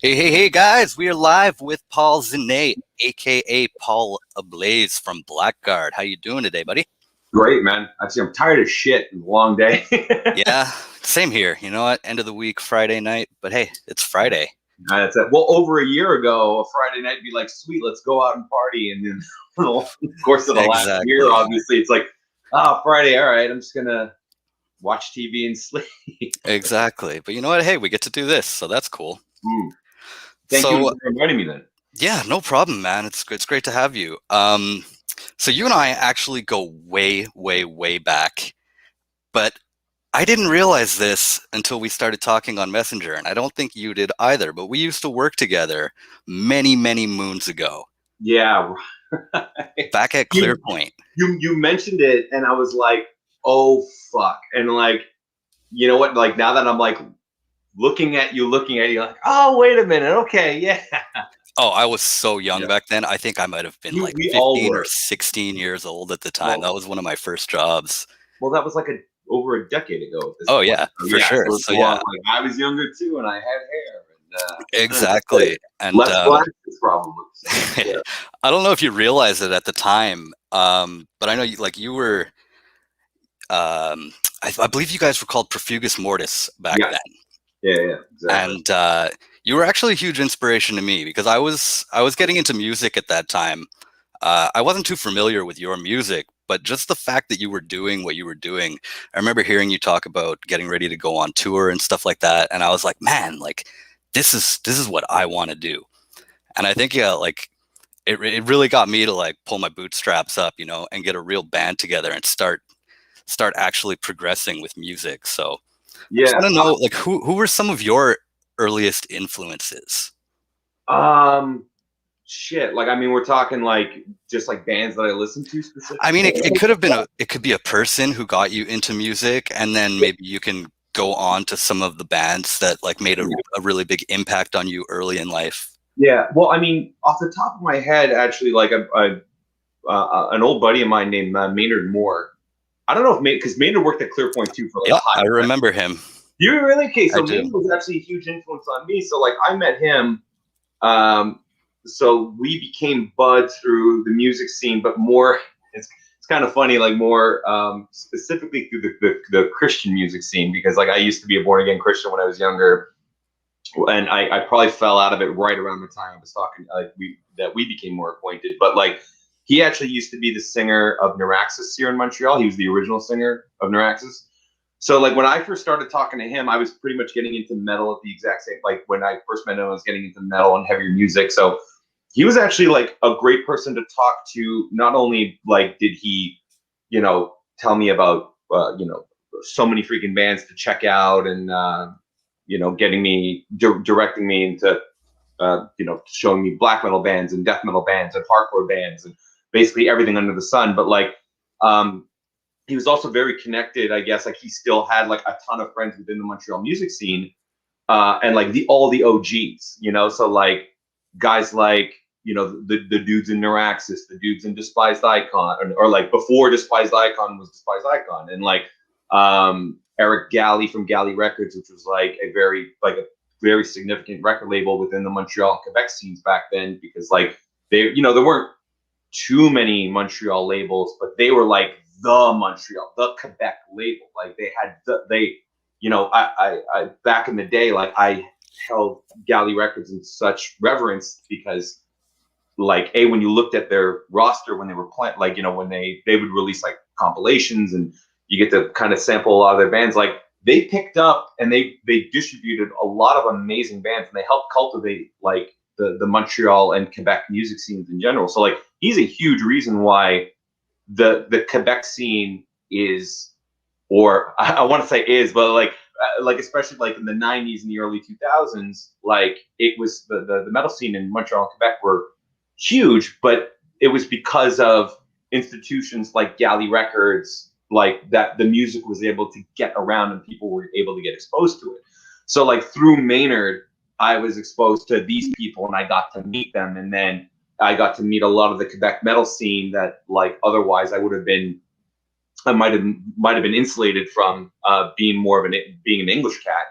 Hey, guys, we are live with Paul Zinay, aka Paul Ablaze from Blackguard. How you doing today, buddy? Great, man. Actually, I'm tired of shit. It was a long day. Yeah, same here. You know what? End of the week, Friday night, but hey, it's Friday. That's it. Well, over a year ago, a Friday night, be like, sweet, let's go out and party. And then, of course, of the last year, Exactly. obviously, it's like, Friday. All right, I'm just gonna watch TV and sleep. Exactly. But you know what? Hey, we get to do this, so that's cool. Mm. Thank you So, for inviting me. Then. yeah, no problem, man. It's great to have you. So you and I actually go way, way, way back, but I didn't realize this until we started talking on Messenger, and I don't think you did either, but we used to work together many, many moons ago, Yeah. back at you Clearpoint. you mentioned it, and I was like, oh fuck, and like, you know what? Like now that I'm like looking at you, like, oh wait a minute, okay, yeah, Oh, I was so young yeah. back then. I think I might have been like We all 15 or were. 16 years old at the time. Well, That was one of my first jobs. Well, that was like over a decade ago at this Oh, point. yeah, So for yeah, sure. so it's So, a long. yeah, Like I was younger too, and I had hair, and exactly. And less glasses probably. So yeah, I don't know if you realized it at the time, but I know you were, I believe you guys were called Profugus Mortis back yeah, then. yeah, exactly. And you were actually a huge inspiration to me because I was getting into music at that time. I wasn't too familiar with your music, but just the fact that you were doing what you were doing, I remember hearing you talk about getting ready to go on tour and stuff like that, and I was like, man, like this is what I want to do. And I think yeah, like it really got me to like pull my bootstraps up, and get a real band together and start actually progressing with music. So I just Yeah. want to know, like, who were some of your earliest influences? Um. Shit. Like I mean, we're talking like just like bands that I listen to I mean, specifically. it could have been it could be a person who got you into music, and then maybe you can go on to some of the bands that like made a really big impact on you early in life. Yeah. Well, I mean, off the top of my head, actually, like an old buddy of mine named Maynard Moore. I don't know if because Maynard worked at Clearpoint too for like a Yeah, hot. I remember him. You really? Okay, I so do. Maynard was actually a huge influence on me. So like I met him. Um, so we became buds through the music scene, but more. It's kind of funny, like more specifically through the Christian music scene, because like I used to be a born again Christian when I was younger, and I probably fell out of it right around the time I was talking like we became more acquainted. But like he actually used to be the singer of Neuraxis here in Montreal. He was the original singer of Neuraxis. So like when I first started talking to him, I was pretty much getting into metal at the exact same, like when I first met him, I was getting into metal and heavier music. So he was actually like a great person to talk to. Not only like did he, tell me about so many freaking bands to check out, and getting me directing me into showing me black metal bands and death metal bands and hardcore bands and basically everything under the sun. But like um he was also very connected, I guess. Like he still had like a ton of friends within the Montreal music scene, and like all the OGs, so like guys like the dudes in Neuraxis, the dudes in Despised Icon, or like before Despised Icon was Despised Icon, and like Eric Galley from Galley Records, which was like a very significant record label within the Montreal and Quebec scenes back then, because like there weren't too many Montreal labels, but they were like the Quebec label. Like they had I back in the day, like I held Galley Records in such reverence because like when you looked at their roster when they were playing, like when they would release like compilations and you get to kind of sample a lot of their bands, like they picked up and they distributed a lot of amazing bands, and they helped cultivate like the Montreal and Quebec music scenes in general. So like he's a huge reason why the Quebec scene is, or I want to say is, but like especially like in the 90s and the early 2000s, like it was the metal scene in Montreal and Quebec were huge, but it was because of institutions like Galley Records, like that the music was able to get around and people were able to get exposed to it. So like through Maynard, I was exposed to these people and I got to meet them, and then I got to meet a lot of the Quebec metal scene that like otherwise I might have been insulated from, being more of being an English cat.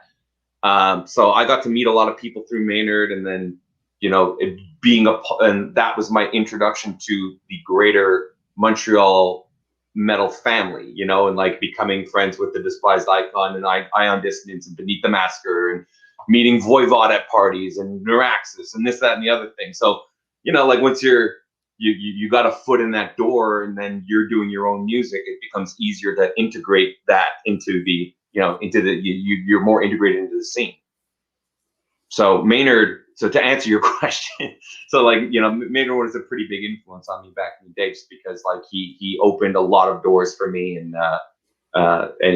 So I got to meet a lot of people through Maynard, and then, and that was my introduction to the greater Montreal metal family, and like becoming friends with the Despised Icon and Ion Dissonance and Beneath the Massacre, and meeting Voivod at parties and Neuraxis and this, that, and the other thing. So, like once you got a foot in that door, and then you're doing your own music, it becomes easier to integrate that into the, you're more integrated into the scene. So Maynard, so to answer your question, so like, Maynard was a pretty big influence on me back in the day, just because like he opened a lot of doors for me, and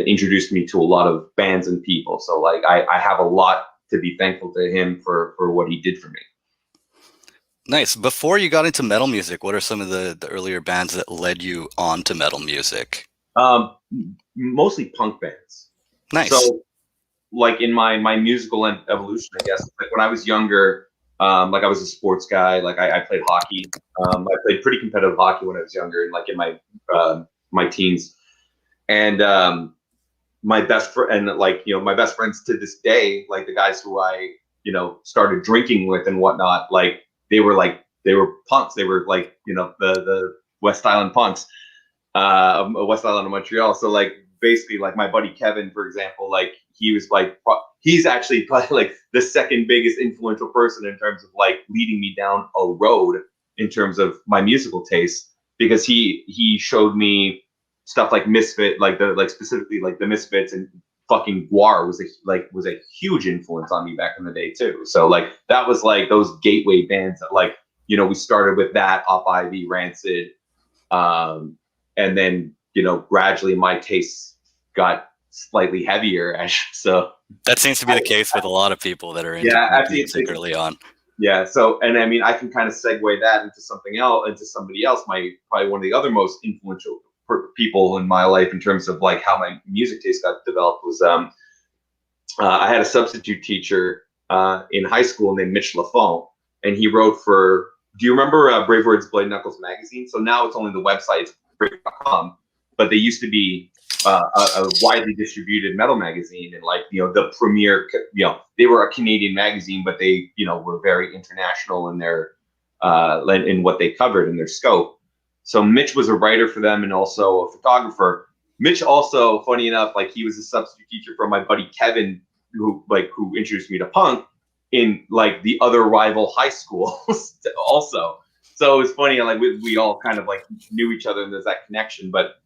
introduced me to a lot of bands and people. So like I have a lot to be thankful to him for what he did for me. Nice. Before you got into metal music, what are some of the earlier bands that led you on to metal music? Mostly punk bands. Nice. So like in my musical evolution, I guess, like when I was younger, like I was a sports guy. Like I played hockey. I played pretty competitive hockey when I was younger, and like in my teens. And my best friend, and like, my best friends to this day, like the guys who I, started drinking with and whatnot, like they were punks. They were like, the West Island punks, West Island of Montreal. So like basically, like my buddy Kevin, for example, like he was like, he's actually probably like the second biggest influential person in terms of like leading me down a road in terms of my musical taste, because he showed me stuff like Misfit, specifically like the Misfits, and fucking Guar was a huge influence on me back in the day too. So like that was like those gateway bands that like, we started with that, Op Ivy, Rancid, and then gradually my tastes got slightly heavier. So that seems to be the case with a lot of people that are into music early on. Yeah. So, and I mean, I can kind of segue that into somebody else. Probably one of the other most influential people in my life in terms of like how my music taste got developed was I had a substitute teacher in high school named Mitch Lafont, and he wrote for, do you remember Brave Words Blade Knuckles magazine? So now it's only the website, brave.com, but they used to be a widely distributed metal magazine, and like, the premier, they were a Canadian magazine, but they, were very international in their in what they covered in their scope. So Mitch was a writer for them and also a photographer. Mitch also, funny enough, like he was a substitute teacher for my buddy Kevin, who introduced me to punk in like the other rival high school also. So it was funny, like we all kind of like knew each other, and there's that connection. But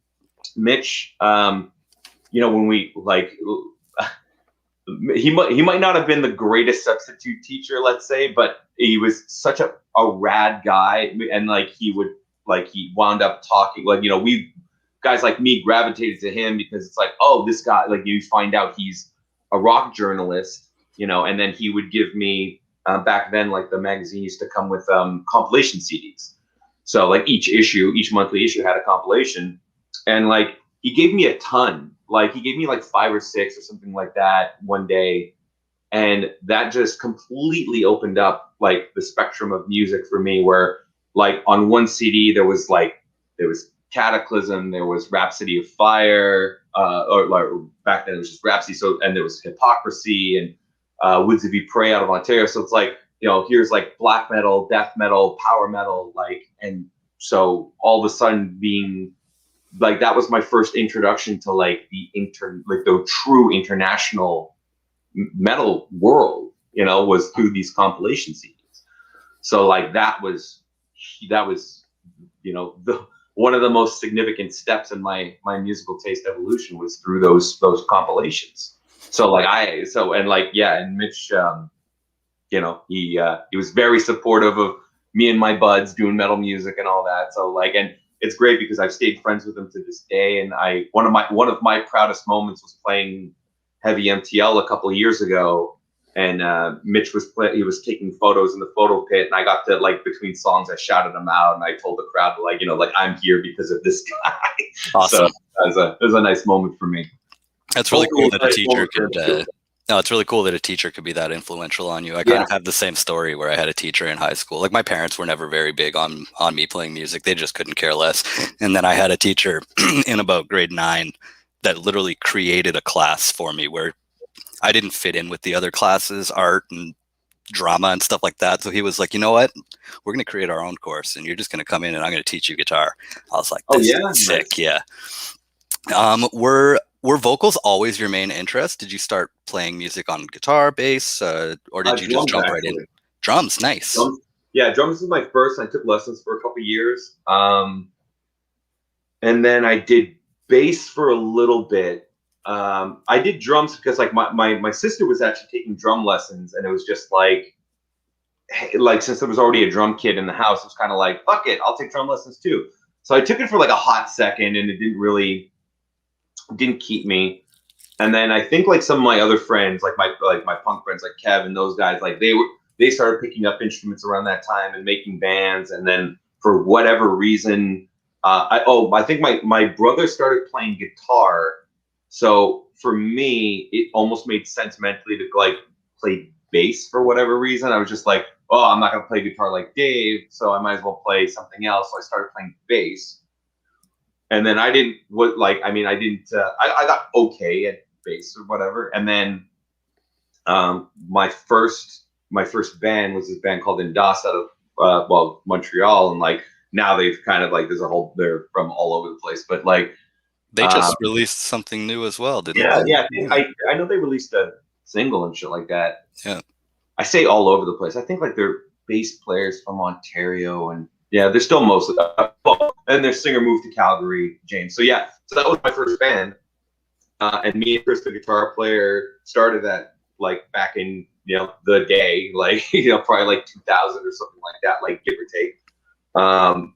Mitch, when we like, he might not have been the greatest substitute teacher, let's say, but he was such a rad guy, and like he wound up talking, like, we guys like me gravitated to him because it's like, oh, this guy, like you find out he's a rock journalist, and then he would give me back then, like the magazine used to come with compilation CDs. So like each monthly issue had a compilation, and like he gave me a ton. Like he gave me like 5 or 6 or something like that one day, and that just completely opened up like the spectrum of music for me. Where like on one CD there was Cataclysm, there was Rhapsody of Fire, or like back then it was just Rhapsody. So, and there was Hypocrisy and Woods of Prey out of Ontario. So it's like, here's like black metal, death metal, power metal, like, and so all of a sudden being like, that was my first introduction to like the true international metal world, was through these compilation CDs. So like that was one of the most significant steps in my musical taste evolution was through those compilations. So like and Mitch, he was very supportive of me and my buds doing metal music and all that. So like, and it's great because I've stayed friends with him to this day. And one of my proudest moments was playing Heavy MTL a couple of years ago. And Mitch was taking photos in the photo pit, and I got to, like, between songs, I shouted him out, and I told the crowd, like, I'm here because of this guy. Awesome. So it was a nice moment for me. That's really cool that a teacher could. No, it's really cool that a teacher could be that influential on you. I kind of have the same story where I had a teacher in high school. Like my parents were never very big on me playing music; they just couldn't care less. And then I had a teacher in about grade 9 that literally created a class for me where I didn't fit in with the other classes, art and drama and stuff like that. So he was like, you know what? We're going to create our own course and you're just going to come in and I'm going to teach you guitar. I was like, Oh this yeah, is nice. sick. Yeah. Were vocals always your main interest? Did you start playing music on guitar, bass, or did you just Drums jump right in? actually. Drums, nice. Drums, yeah, drums was my first. I took lessons for a couple years, and then I did bass for a little bit. I did drums because like my sister was actually taking drum lessons, and it was just like since there was already a drum kit in the house, it was kind of like fuck it, I'll take drum lessons too. So I took it for like a hot second, and it didn't keep me. And then I think like some of my other friends, like my punk friends, like Kev and those guys, like they started picking up instruments around that time and making bands. And then for whatever reason, I think my brother started playing guitar. So for me, it almost made sense mentally to like play bass for whatever reason. I was just like, oh, I'm not gonna play guitar like Dave, so I might as well play something else. So I started playing bass. And then I didn't what like I mean I didn't I got okay at bass or whatever. And then my first band was this band called Indas out of Montreal, and like now they've kind of like there's a whole they're from all over the place, but like They um, just released something new as well, didn't yeah, they? yeah, Yeah. I know they released a single and shit like that. Yeah. I say all over the place. I think like they're bass players from Ontario, and yeah, they're still mostly and their singer moved to Calgary, James. So yeah, so that was my first band. And me and Chris, the guitar player, started that like back in the day, like probably like 2000 or something like that, like give or take. Um,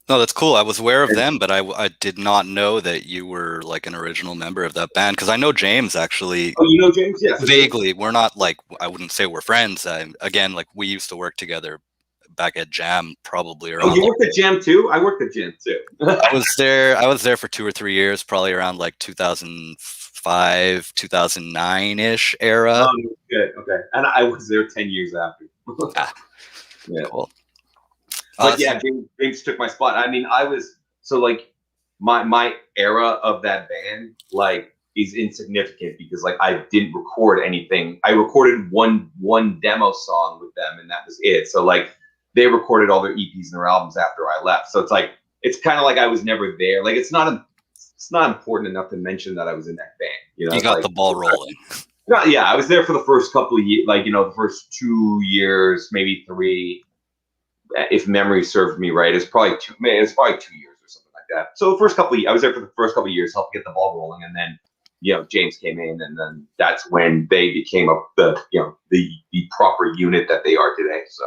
No, that's cool. I was aware of and them, but I did not know that you were like an original member of that band because I know James actually oh, you know James? Yeah. So James. vaguely. We're not like I wouldn't say we're friends. Again, like we used to work together back at Jam, probably Oh, around you like worked at Jam too? I worked at Jam too. I was there. I was there for 2 or 3 years, probably around like 2005, 2009 ish era. Good. Okay. And I was there 10 years after. Ah, Yeah. cool. But So yeah, James took my spot. I mean, I was so like my era of that band like is insignificant because like I didn't record anything. I recorded one demo song with them and that was it. So like they recorded all their EPs and their albums after I left. So it's like it's kind of like I was never there. Like it's not important enough to mention that I was in that band. You know, you it's got like the ball rolling. no, yeah, I was there for the first couple of years, like the first 2 years, maybe three, if memory served me right. It's probably two. Man, it's probably 2 years or something like that. So the first couple, I was there for the first couple of years, helped get the ball rolling, and then James came in, and then that's when they became the proper unit that they are today. So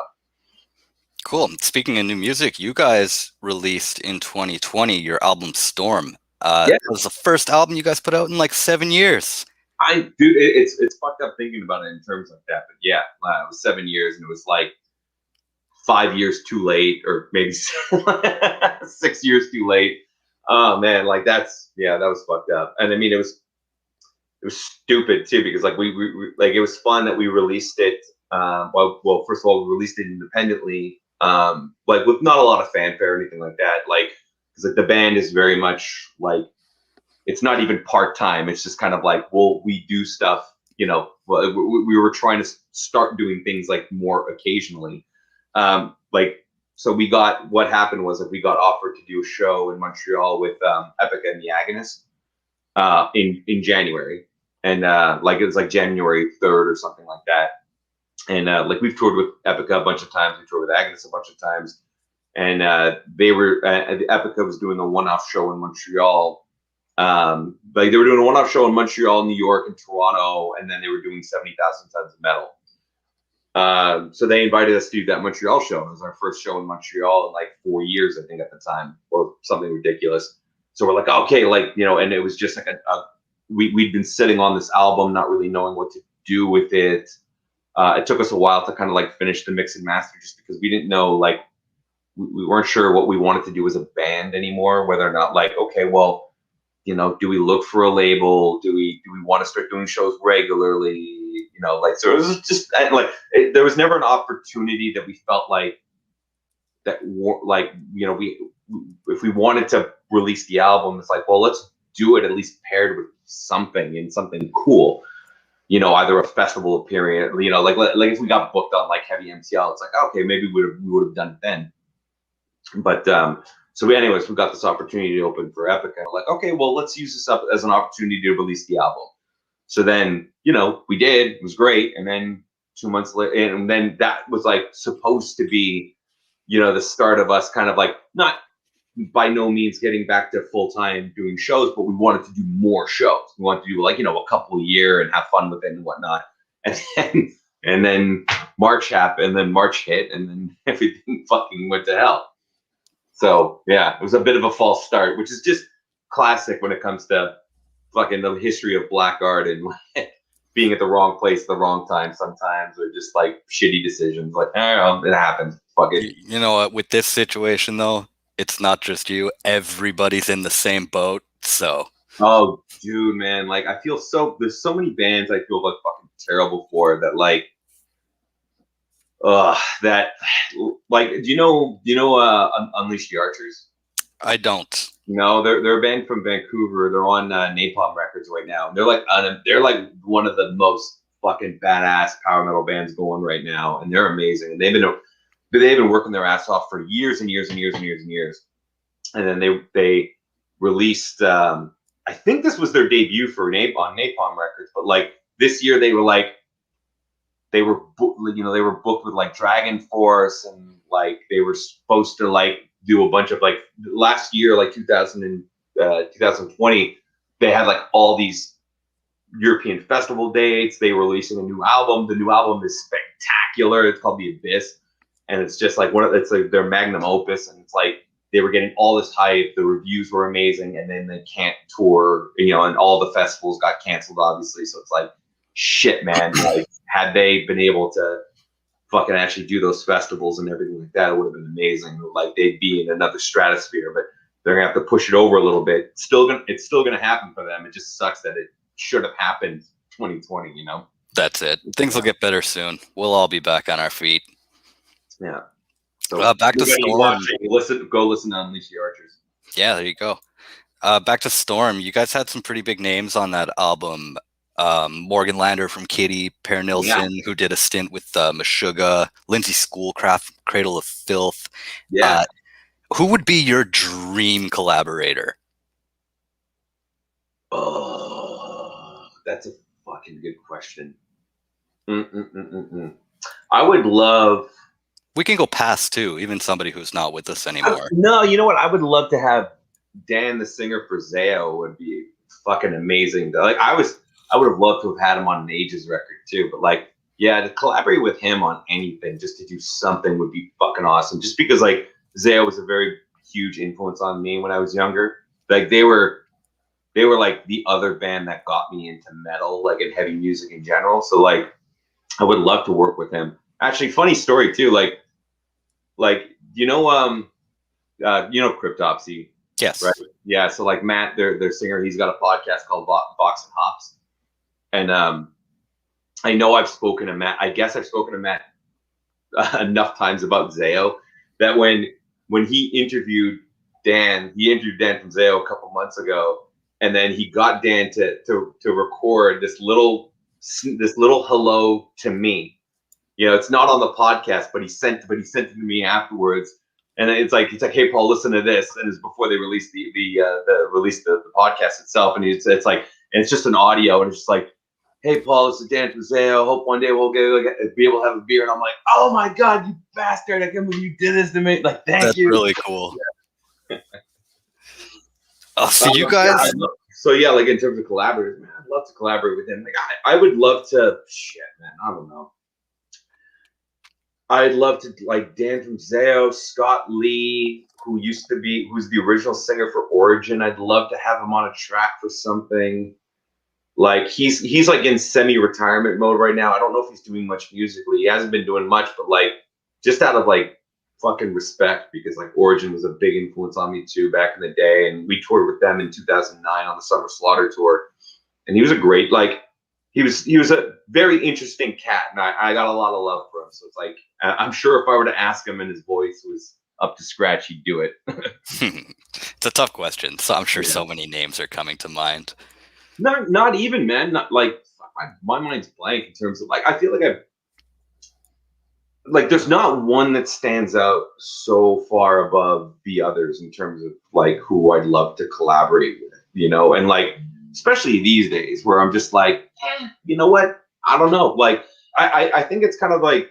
Cool. Speaking of new music, you guys released in 2020 your album Storm. yeah, It was the first album you guys put out in like 7 years. it's fucked up thinking about it in terms like that, but yeah, it was 7 years, and it was like 5 years too late, or maybe 6 years too late. Oh man, like that was fucked up. And I mean, it was stupid too because like we like it was fun that we released it. First of all, we released it independently, like with not a lot of fanfare or anything like that. Like because like the band is very much like it's not even part time. It's just kind of like we do stuff. We were trying to start doing things like more occasionally. Like so what happened was that we got offered to do a show in Montreal with Epica and the Agonists in January, and like it was like January 3rd or something like that. And like we've toured with Epica a bunch of times, we toured with Agnes a bunch of times, and Epica was doing a one-off show in Montreal. Like they were doing a one-off show in Montreal, New York, and Toronto, and then they were doing 70,000 Tons of Metal. So they invited us to do that Montreal show. It was our first show in Montreal in like 4 years, I think, at the time, or something ridiculous. So we're like, okay, like and it was just like we'd been sitting on this album, not really knowing what to do with it. It took us a while to kind of like finish the mix and master, just because we didn't know, like we weren't sure what we wanted to do as a band anymore. Whether or not like, okay, well, do we look for a label? Do we want to start doing shows regularly? Like so it was just like there was never an opportunity that we felt like that like we if we wanted to release the album, it's like, well, let's do it at least paired with something and something cool. you know, either a festival appearance, you know, like if we got booked on like Heavy MCL, it's like, okay, maybe we would have done it then. But so anyways, we got this opportunity to open for Epic, and we're like, okay, well, let's use this up as an opportunity to release the album. So then, you know, we did. It was great, and then 2 months later, and then that was like supposed to be, you know, the start of us kind of like not by no means getting back to full time doing shows, but we wanted to do more shows. We wanted to do like, you know, a couple a year and have fun with it and whatnot. And then March happened, and then March hit, and then everything fucking went to hell. So yeah, it was a bit of a false start, which is just classic when it comes to fucking the history of Blackguard and like, being at the wrong place at the wrong time sometimes, or just like shitty decisions. Like, oh, it happens. Fuck it. You know what? With this situation, though, it's not just you. Everybody's in the same boat. So, Oh, dude, man, like I feel so. There's so many bands I feel like fucking terrible for that. Like, that, like, do you know, Unleash the Archers? I don't. No, they're a band from Vancouver. They're on Napalm Records right now. They're like one of the most fucking badass power metal bands going right now, and they're amazing. And they've been working their ass off for years and years and years and years and years. And then they released. I think this was their debut for on Napalm Records, but like this year they were like they were booked with like Dragon Force, and like they were supposed to like do a bunch of like last year, like 2020, they had like all these European festival dates. They were releasing a new album. The new album is spectacular. It's called The Abyss, and it's just like it's like their magnum opus, and it's like they were getting all this hype. The reviews were amazing, and then they can't tour, you know, and all the festivals got canceled, obviously. So it's like, shit, man. Like, had they been able to fucking actually do those festivals and everything like that, it would have been amazing. Like, they'd be in another stratosphere, but they're gonna have to push it over a little bit. It's still gonna happen for them. It just sucks that it should have happened 2020, you know? That's it. Things will get better soon. We'll all be back on our feet. Yeah. So back to Storm. Go listen to Unleash the Archers. Yeah, there you go. Back to Storm. You guys had some pretty big names on that album. Morgan Lander from Kitty, Per Nilsson, who did a stint with Meshuggah, Lindsay Schoolcraft, Cradle of Filth. Yeah. Who would be your dream collaborator? Oh, that's a fucking good question. I would love. We can go past too, even somebody who's not with us anymore. No, you know what? I would love to have Dan, the singer for Zao, would be fucking amazing. Like I would have loved to have had him on an Ages record too. But like, yeah, to collaborate with him on anything, just to do something would be fucking awesome. Just because like Zao was a very huge influence on me when I was younger. Like they were like the other band that got me into metal, like in heavy music in general. So like, I would love to work with him. Actually, funny story too. Like you know Cryptopsy. Yes. Right. Yeah. So like Matt, their singer, he's got a podcast called Vox and Hops, and I know I've spoken to Matt. I guess I've spoken to Matt enough times about Zao that when he interviewed Dan from Zao a couple months ago, and then he got Dan to record this little hello to me. You know, it's not on the podcast, but he sent it to me afterwards. And it's like, hey, Paul, listen to this. And it's before they released the podcast itself. And it's like, and it's just an audio, and it's just like, hey, Paul, this is Dan from Zao. Hope one day we'll be able to have a beer. And I'm like, oh my God, you bastard! I can't believe you did this to me. Like, thank you. That's really cool. Yeah. So you guys. Yeah, like in terms of collaborators, man, I'd love to collaborate with him. Like, I would love to. Shit, man, I don't know. I'd love to, like, Dan from Zao, Scott Lee, who's the original singer for Origin. I'd love to have him on a track for something. Like he's like in semi-retirement mode right now. I don't know if he's doing much musically. He hasn't been doing much, but like just out of like fucking respect, because like Origin was a big influence on me too back in the day, and we toured with them in 2009 on the Summer Slaughter tour, and he was a great, like, he was a very interesting cat, and I got a lot of love for him. So it's like, I'm sure if I were to ask him and his voice was up to scratch, he'd do it. It's a tough question, so I'm sure so many names are coming to mind. Not even, man. Not like, my mind's blank in terms of like, I feel like there's not one that stands out so far above the others in terms of like who I'd love to collaborate with, you know, and like, especially these days where I'm just like, you know what? I don't know. Like, I think it's kind of like,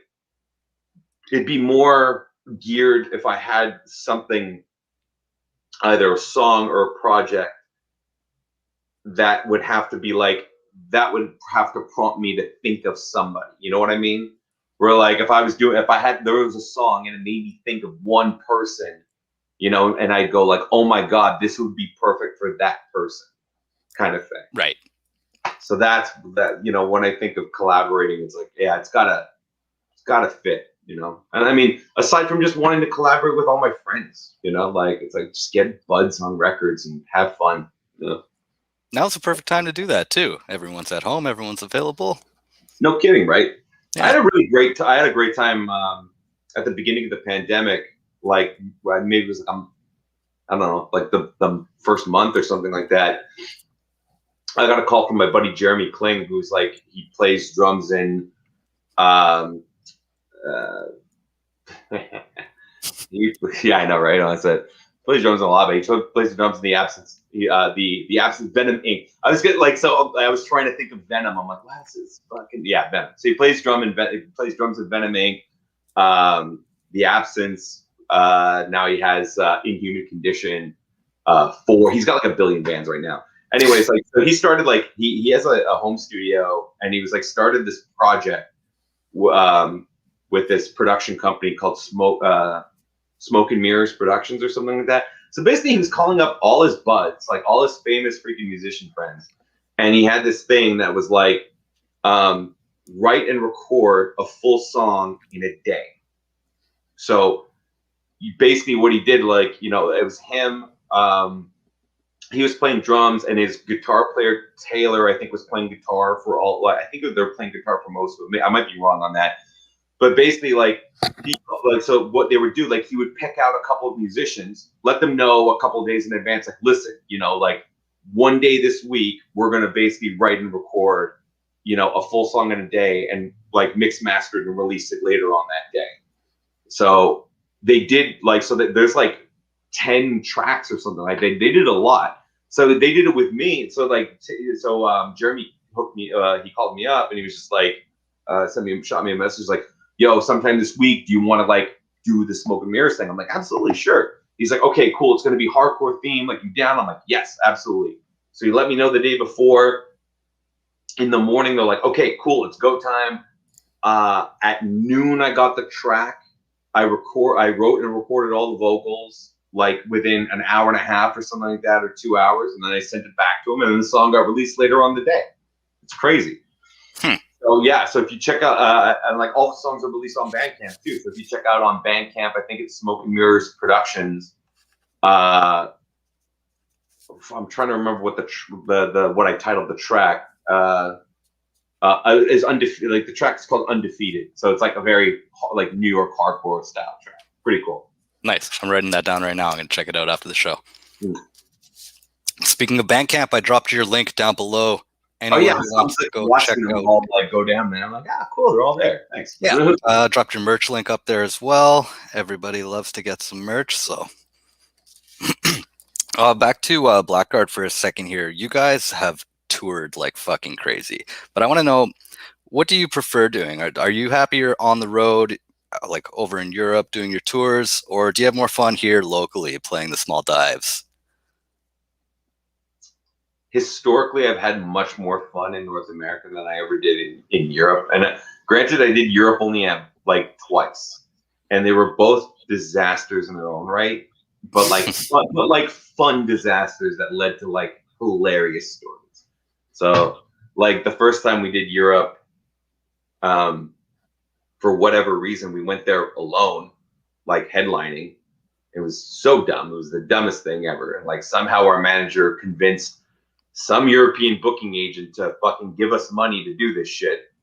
it'd be more geared if I had something, either a song or a project that would have to be like, that would have to prompt me to think of somebody. You know what I mean? Where like if there was a song and it made me think of one person, you know, and I'd go like, oh my God, this would be perfect for that person, kind of thing. Right. So that's that, you know, when I think of collaborating, it's like, yeah, it's gotta fit, you know. And I mean, aside from just wanting to collaborate with all my friends, you know, like it's like just get buds on records and have fun, you know. Now's the perfect time to do that too. Everyone's at home, everyone's available. No kidding, right? Yeah. I had a great time at the beginning of the pandemic. Like maybe it was I don't know, like the first month or something like that. I got a call from my buddy Jeremy Kling, who's like, he plays drums in yeah, I know, right? I said plays drums in a lot, but he plays the drums in the Absence. The Absence Venom Inc. I was getting like, so I was trying to think of Venom. I'm like, what is this fucking Venom? So he plays drums in Venom Inc. The Absence. Now he has Inhuman Condition. 4. He's got like a billion bands right now. Anyways, like so he started like he has a home studio, and he was like started this project with this production company called Smoke and Mirrors Productions or something like that. So basically, he was calling up all his buds, like all his famous freaking musician friends, and he had this thing that was like, write and record a full song in a day. So basically, what he did, like, you know, it was him. He was playing drums, and his guitar player Taylor, I think, was playing guitar for all. I think they're playing guitar for most of it. I might be wrong on that. But basically, like, so what they would do, like, he would pick out a couple of musicians, let them know a couple of days in advance, like, listen, you know, like, one day this week, we're going to basically write and record, you know, a full song in a day and, like, mix, master it, and release it later on that day. So they did, like, so that there's, like, 10 tracks or something. Like, they did a lot. So they did it with me. So, like, Jeremy hooked me, he called me up, and he was just like, shot me a message like, yo, sometime this week, do you want to like do the Smoke and Mirrors thing? I'm like, absolutely, sure. He's like, okay, cool. It's going to be hardcore theme. Like, you down? I'm like, yes, absolutely. So he let me know the day before. In the morning, they're like, okay, cool. It's go time. At noon, I got the track. I wrote and recorded all the vocals like within an hour and a half or something like that, or 2 hours. And then I sent it back to him, and then the song got released later on the day. It's crazy. So yeah, so if you check out, and like all the songs are released on Bandcamp too. So if you check out on Bandcamp, I think it's Smoke and Mirrors Productions. I'm trying to remember what what I titled the track. Is Undefeated. Like the track is called Undefeated. So it's like a very like New York hardcore style track. Pretty cool. Nice. I'm writing that down right now. I'm gonna check it out after the show. Speaking of Bandcamp, I dropped your link down below. Anyone who wants to go check out, all, like go down there. I'm like, cool, they're all there. Thanks. Yeah, dropped your merch link up there as well. Everybody loves to get some merch, so. Back to Blackguard for a second here. You guys have toured like fucking crazy, but I want to know, what do you prefer doing? Are you happier on the road, like over in Europe doing your tours, or do you have more fun here locally playing the small dives? Historically, I've had much more fun in North America than I ever did in Europe. And granted, I did Europe only like twice, and they were both disasters in their own right, but like fun disasters that led to like hilarious stories. So like the first time we did Europe, for whatever reason, we went there alone, like headlining. It was so dumb. It was the dumbest thing ever. And like somehow our manager convinced some European booking agent to fucking give us money to do this shit.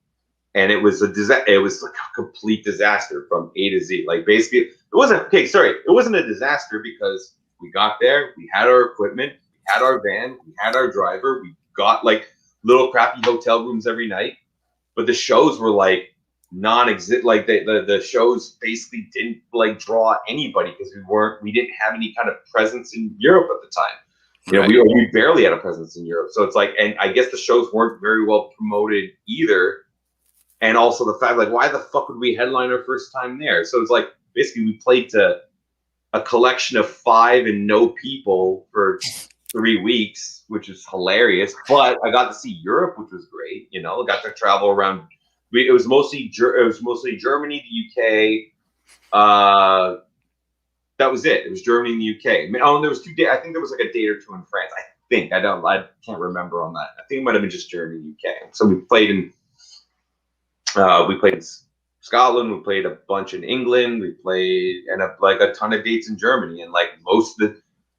And it was it was like a complete disaster from A to Z. Like basically, it wasn't a disaster because we got there, we had our equipment, we had our van, we had our driver, we got like little crappy hotel rooms every night, but the shows were like non-exist. Like the shows basically didn't like draw anybody because we didn't have any kind of presence in Europe at the time. You know, Right. we barely had a presence in Europe. So it's like, and I guess the shows weren't very well promoted either. And also the fact, like, why the fuck would we headline our first time there? So it's like, basically we played to a collection of 5 and no people for 3 weeks, which is hilarious. But I got to see Europe, which was great. You know, I got to travel around. It was mostly Germany, the UK. That was it. It was Germany and the UK. Oh, and there was 2 days. I think there was like a date or 2 in France. I can't remember on that. I think it might have been just Germany and UK. So we played in Scotland. We played a bunch in England. We played and like a ton of dates in Germany. And like most of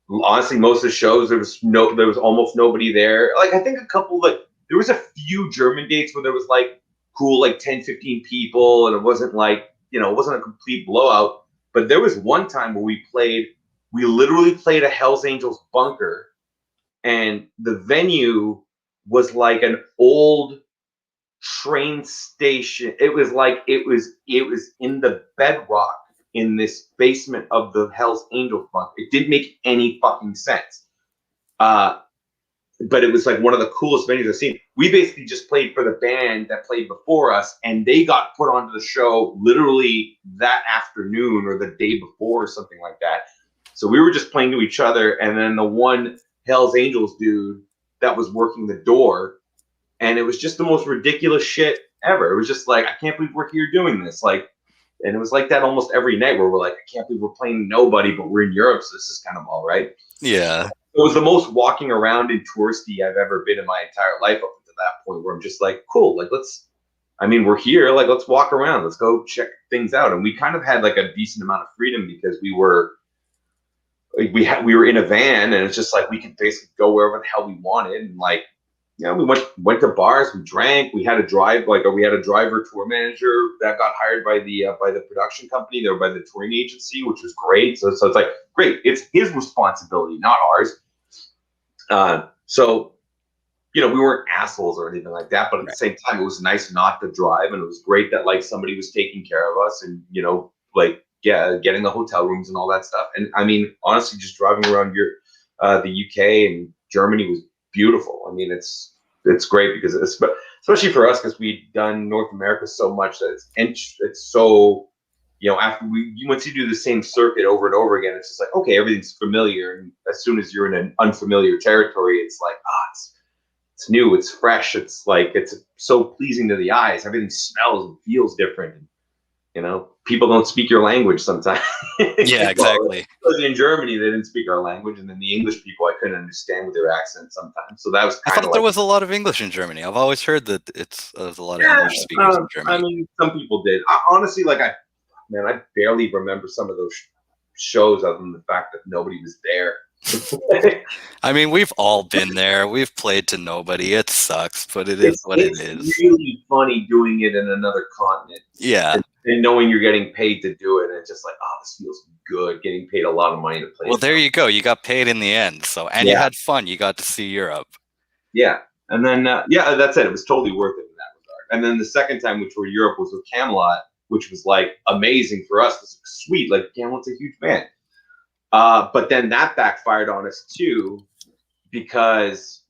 the shows, there was almost nobody there. Like I think a couple, like there was a few German dates where there was like cool, like 10, 15 people, and it wasn't like, you know, it wasn't a complete blowout. But there was one time where we literally played a Hell's Angels bunker, and the venue was like an old train station. It was in the bedrock in this basement of the Hell's Angels bunker. It didn't make any fucking sense. But it was like one of the coolest venues I've seen. We basically just played for the band that played before us, and they got put onto the show literally that afternoon or the day before or something like that. So we were just playing to each other, and then the one Hell's Angels dude that was working the door, and it was just the most ridiculous shit ever. It was just like, I can't believe we're here doing this. Like, and it was like that almost every night where we're like, I can't believe we're playing nobody, but we're in Europe, so this is kind of all right. Yeah. It was the most walking around and touristy I've ever been in my entire life up to that point, where I'm just like, cool, like we're here, like let's walk around, let's go check things out. And we kind of had like a decent amount of freedom because we were in a van, and it's just like we could basically go wherever the hell we wanted. And like, you know, we went to bars, we drank, we had a driver tour manager that got hired by the production company, or by the touring agency, which was great. So it's like, great, it's his responsibility, not ours. So, you know, we weren't assholes or anything like that, but at the same time, it was nice not to drive, and it was great that like somebody was taking care of us, and you know, like getting the hotel rooms and all that stuff. And I mean, honestly, just driving around the UK and Germany was beautiful. I mean, it's great because especially for us, because we've done North America so much that it's so, you know, once you do the same circuit over and over again, it's just like, okay, everything's familiar. And as soon as you're in an unfamiliar territory, it's like, it's new, it's fresh, it's like, it's so pleasing to the eyes. Everything smells and feels different. And, you know, people don't speak your language sometimes. Yeah, exactly. In Germany, they didn't speak our language, and then the English people I couldn't understand with their accent sometimes. So that was I kind of thought like, there was a lot of English in Germany. I've always heard that there's a lot of English speakers in Germany. I mean, some people did. Honestly, like I barely remember some of those shows other than the fact that nobody was there. I mean, we've all been there. We've played to nobody. It sucks, but it is what it is. It's really funny doing it in another continent. Yeah. And knowing you're getting paid to do it, and it's just like, this feels good, getting paid a lot of money to play. Well, there you go. You got paid in the end. So, and you had fun. You got to see Europe. Yeah. And then, that's it. It was totally worth it in that regard. And then the second time, which were Europe, was with Camelot, which was like amazing for us. It was sweet. Like, Camelot's a huge band. But then that backfired on us too, because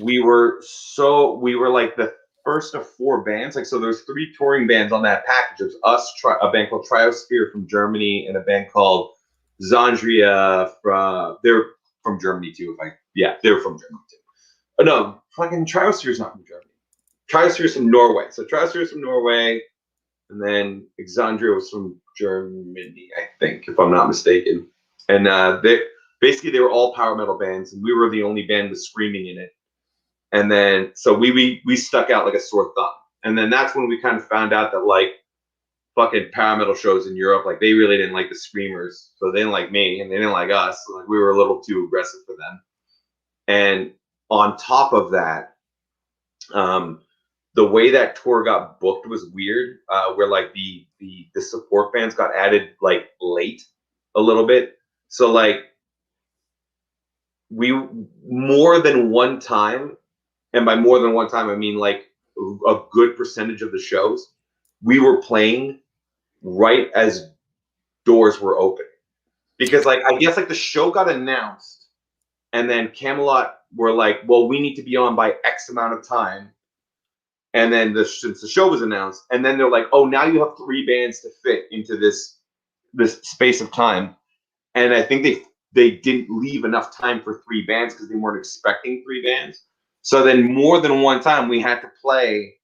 we were like the first of 4 bands. Like, so there's 3 touring bands on that package. It was us, a band called Triosphere from Germany, and a band called Zandria they're from Germany too. They're from Germany too. Oh, no, fucking Triosphere is not from Germany. Triosphere is from Norway. So Triosphere is from Norway, and then Exandria was from Germany, I think, if I'm not mistaken. And they were all power metal bands, and we were the only band with screaming in it. And then so we stuck out like a sore thumb. And then that's when we kind of found out that like fucking power metal shows in Europe, like they really didn't like the screamers, so they didn't like me, and they didn't like us. So, like, we were a little too aggressive for them. And on top of that, the way that tour got booked was weird, where like the support bands got added like late a little bit. So like we more than one time, and by more than one time, I mean like a good percentage of the shows, we were playing right as doors were open. Because like I guess like the show got announced, and then Camelot were like, well, we need to be on by X amount of time. And then since the show was announced, and then they're like, oh, now you have 3 bands to fit into this space of time. And I think they didn't leave enough time for 3 bands because they weren't expecting 3 bands. So then more than one time we had to play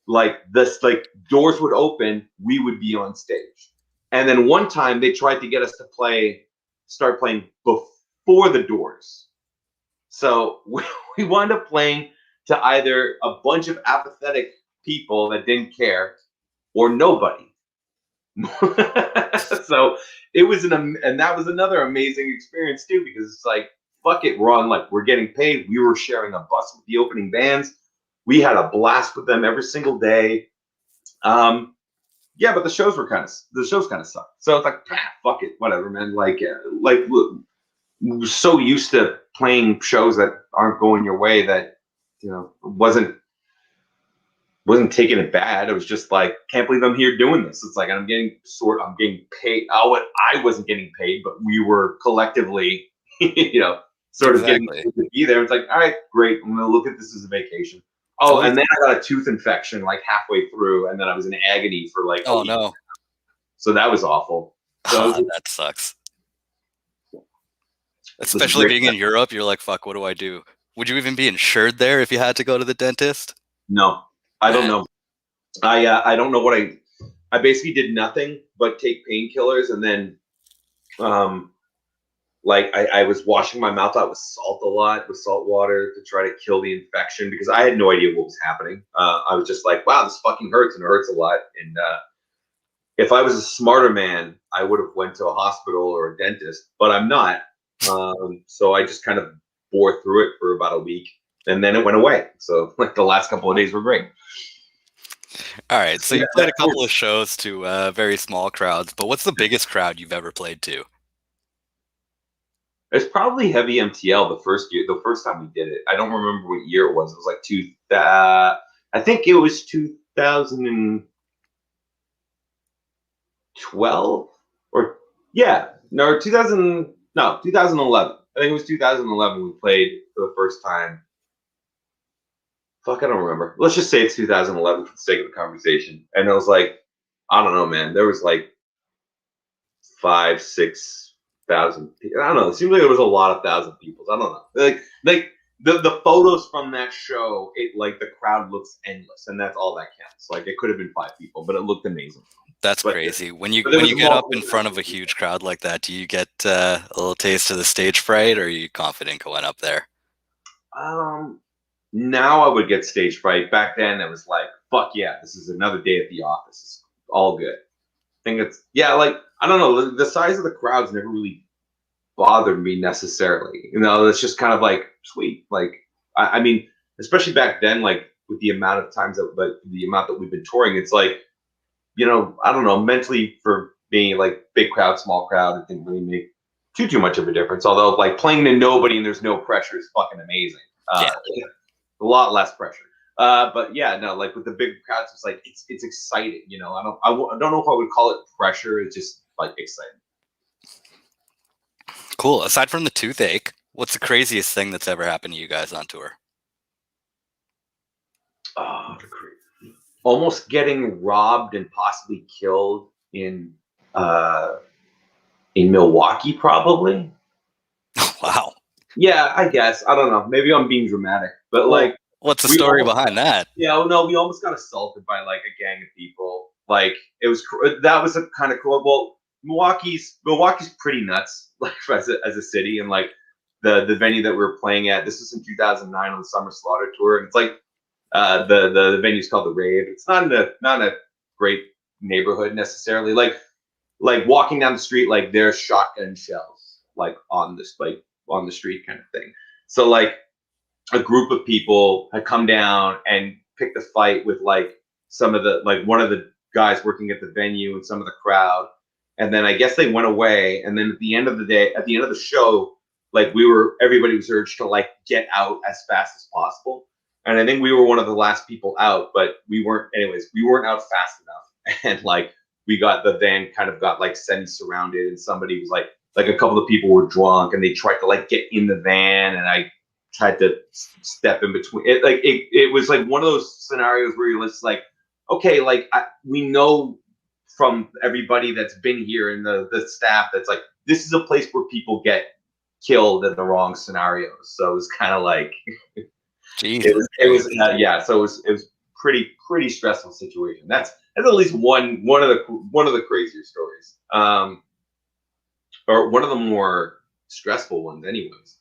like this, like doors would open, we would be on stage. And then one time they tried to get us to start playing before the doors. So we wound up playing to either a bunch of apathetic people that didn't care or nobody. So it was and that was another amazing experience too, because it's like, fuck it, we're getting paid. We were sharing a bus with the opening bands. We had a blast with them every single day. Yeah, but the shows kind of sucked. So it's like, fuck it, whatever, man. Like we're so used to playing shows that aren't going your way that, you know, wasn't taking it bad. It was just like, can't believe I'm here doing this. It's like I'm getting paid. I wasn't getting paid, but we were collectively, you know, sort of getting to be there. It's like, all right, great. I'm gonna look at this as a vacation. Oh, and then I got a tooth infection like halfway through, and then I was in agony for like a week. No. So that was awful. So that sucks. Especially being in Europe, you're like, fuck, what do I do? Would you even be insured there if you had to go to the dentist? No, I don't know. I don't know what I basically did nothing but take painkillers, and then like I was washing my mouth out with salt a lot, with salt water, to try to kill the infection, because I had no idea what was happening. I was just like, wow, this fucking hurts, and it hurts a lot. And if I was a smarter man, I would have went to a hospital or a dentist, but I'm not. So I just kind of bore through it for about a week, and then it went away. So like the last couple of days were great. All right, so you played a couple of shows to very small crowds, but what's the biggest crowd you've ever played to? It's probably Heavy MTL the first time we did it. I don't remember what year it was. It was like I think it was 2012 or 2011. I think it was 2011 we played for the first time. Fuck, I don't remember. Let's just say it's 2011 for the sake of the conversation. And it was like, I don't know, man. There was like 5,000-6,000 people. I don't know. It seems like there was a lot of thousand people. I don't know. Like the photos from that show, it like the crowd looks endless, and that's all that counts. Like it could have been 5 people, but it looked amazing. That's crazy. When you get up in front of a huge crowd like that, do you get a little taste of the stage fright, or are you confident going up there? Now I would get stage fright. Back then, it was like, fuck yeah, this is another day at the office. It's all good. I think like, I don't know, the size of the crowds never really bothered me necessarily. You know, it's just kind of like, sweet. Like, I mean, especially back then, like with the amount of times the amount that we've been touring, it's like, you know, I don't know, mentally for me, like big crowd, small crowd, it didn't really make too much of a difference. Although like playing to nobody and there's no pressure is fucking amazing. A lot less pressure. But yeah, no, like with the big crowds, it's like it's exciting. You know, I don't know if I would call it pressure. It's just like exciting. Cool. Aside from the toothache, what's the craziest thing that's ever happened to you guys on tour? Oh, almost getting robbed and possibly killed in Milwaukee, probably. Wow. Yeah, I guess. I don't know. Maybe I'm being dramatic, but like, what's the story behind that? Yeah, no, we almost got assaulted by like a gang of people. Like that was a kind of cool. Well, Milwaukee's pretty nuts, like as a city, and like the venue that we were playing at. This was in 2009 on the Summer Slaughter tour, and it's like the venue's called the Rave. It's not in a great neighborhood necessarily. Like walking down the street, like there's shotgun shells like on the street kind of thing. So like a group of people had come down and picked a fight with like some of the like one of the guys working at the venue and some of the crowd. And then I guess they went away. And then at the end of the show, like everybody was urged to like get out as fast as possible. And I think we were one of the last people out, but we weren't, anyways, we weren't out fast enough. And like, we got the van kind of got like semi-surrounded, and somebody was like a couple of people were drunk and they tried to like get in the van, and I tried to step in between. It was like one of those scenarios where you're just like, okay, like we know from everybody that's been here and the staff that's like, this is a place where people get killed in the wrong scenarios. So it was kind of like, Jesus. yeah. So it was pretty stressful situation. That's at least one of the crazier stories, or one of the more stressful ones, anyways.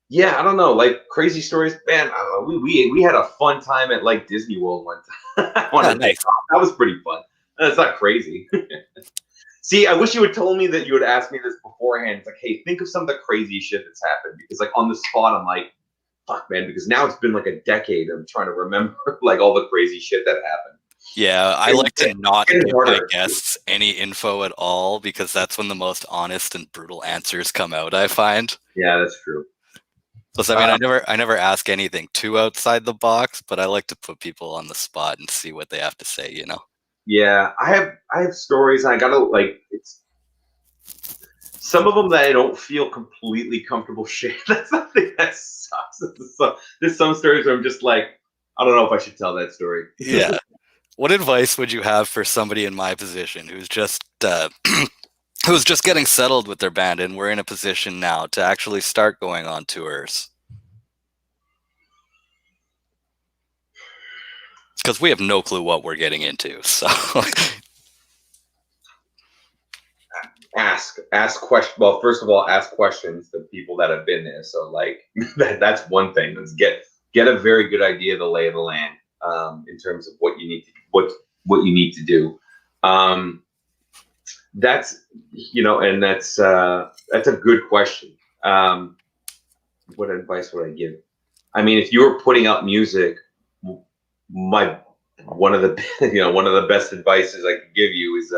Yeah, I don't know, like crazy stories, man. We had a fun time at like Disney World one time. Nice. That was pretty fun. That's not crazy. See, I wish you had told me that you would ask me this beforehand. It's like, hey, think of some of the crazy shit that's happened, because like on the spot, I'm like, fuck, man, because now it's been like a decade. I'm trying to remember like all the crazy shit that happened. Yeah, I like to not give my guests any info at all, because that's when the most honest and brutal answers come out, I find. Yeah, that's true. Plus, I mean, I never ask anything too outside the box, but I like to put people on the spot and see what they have to say, you know? Yeah, I have stories, and I gotta like, it's some of them that I don't feel completely comfortable sharing. That's the thing that sucks. There's some stories where I'm just like, I don't know if I should tell that story. Yeah. What advice would you have for somebody in my position who's just getting settled with their band, and we're in a position now to actually start going on tours? Because we have no clue what we're getting into, so ask questions. Well, first of all, ask questions to people that have been there. So like that's one thing. Let's get a very good idea of the lay of the land, in terms of what you need to do. That's, and that's a good question. What advice would I give? I mean, if you were putting out music, one of the best advices I could give you is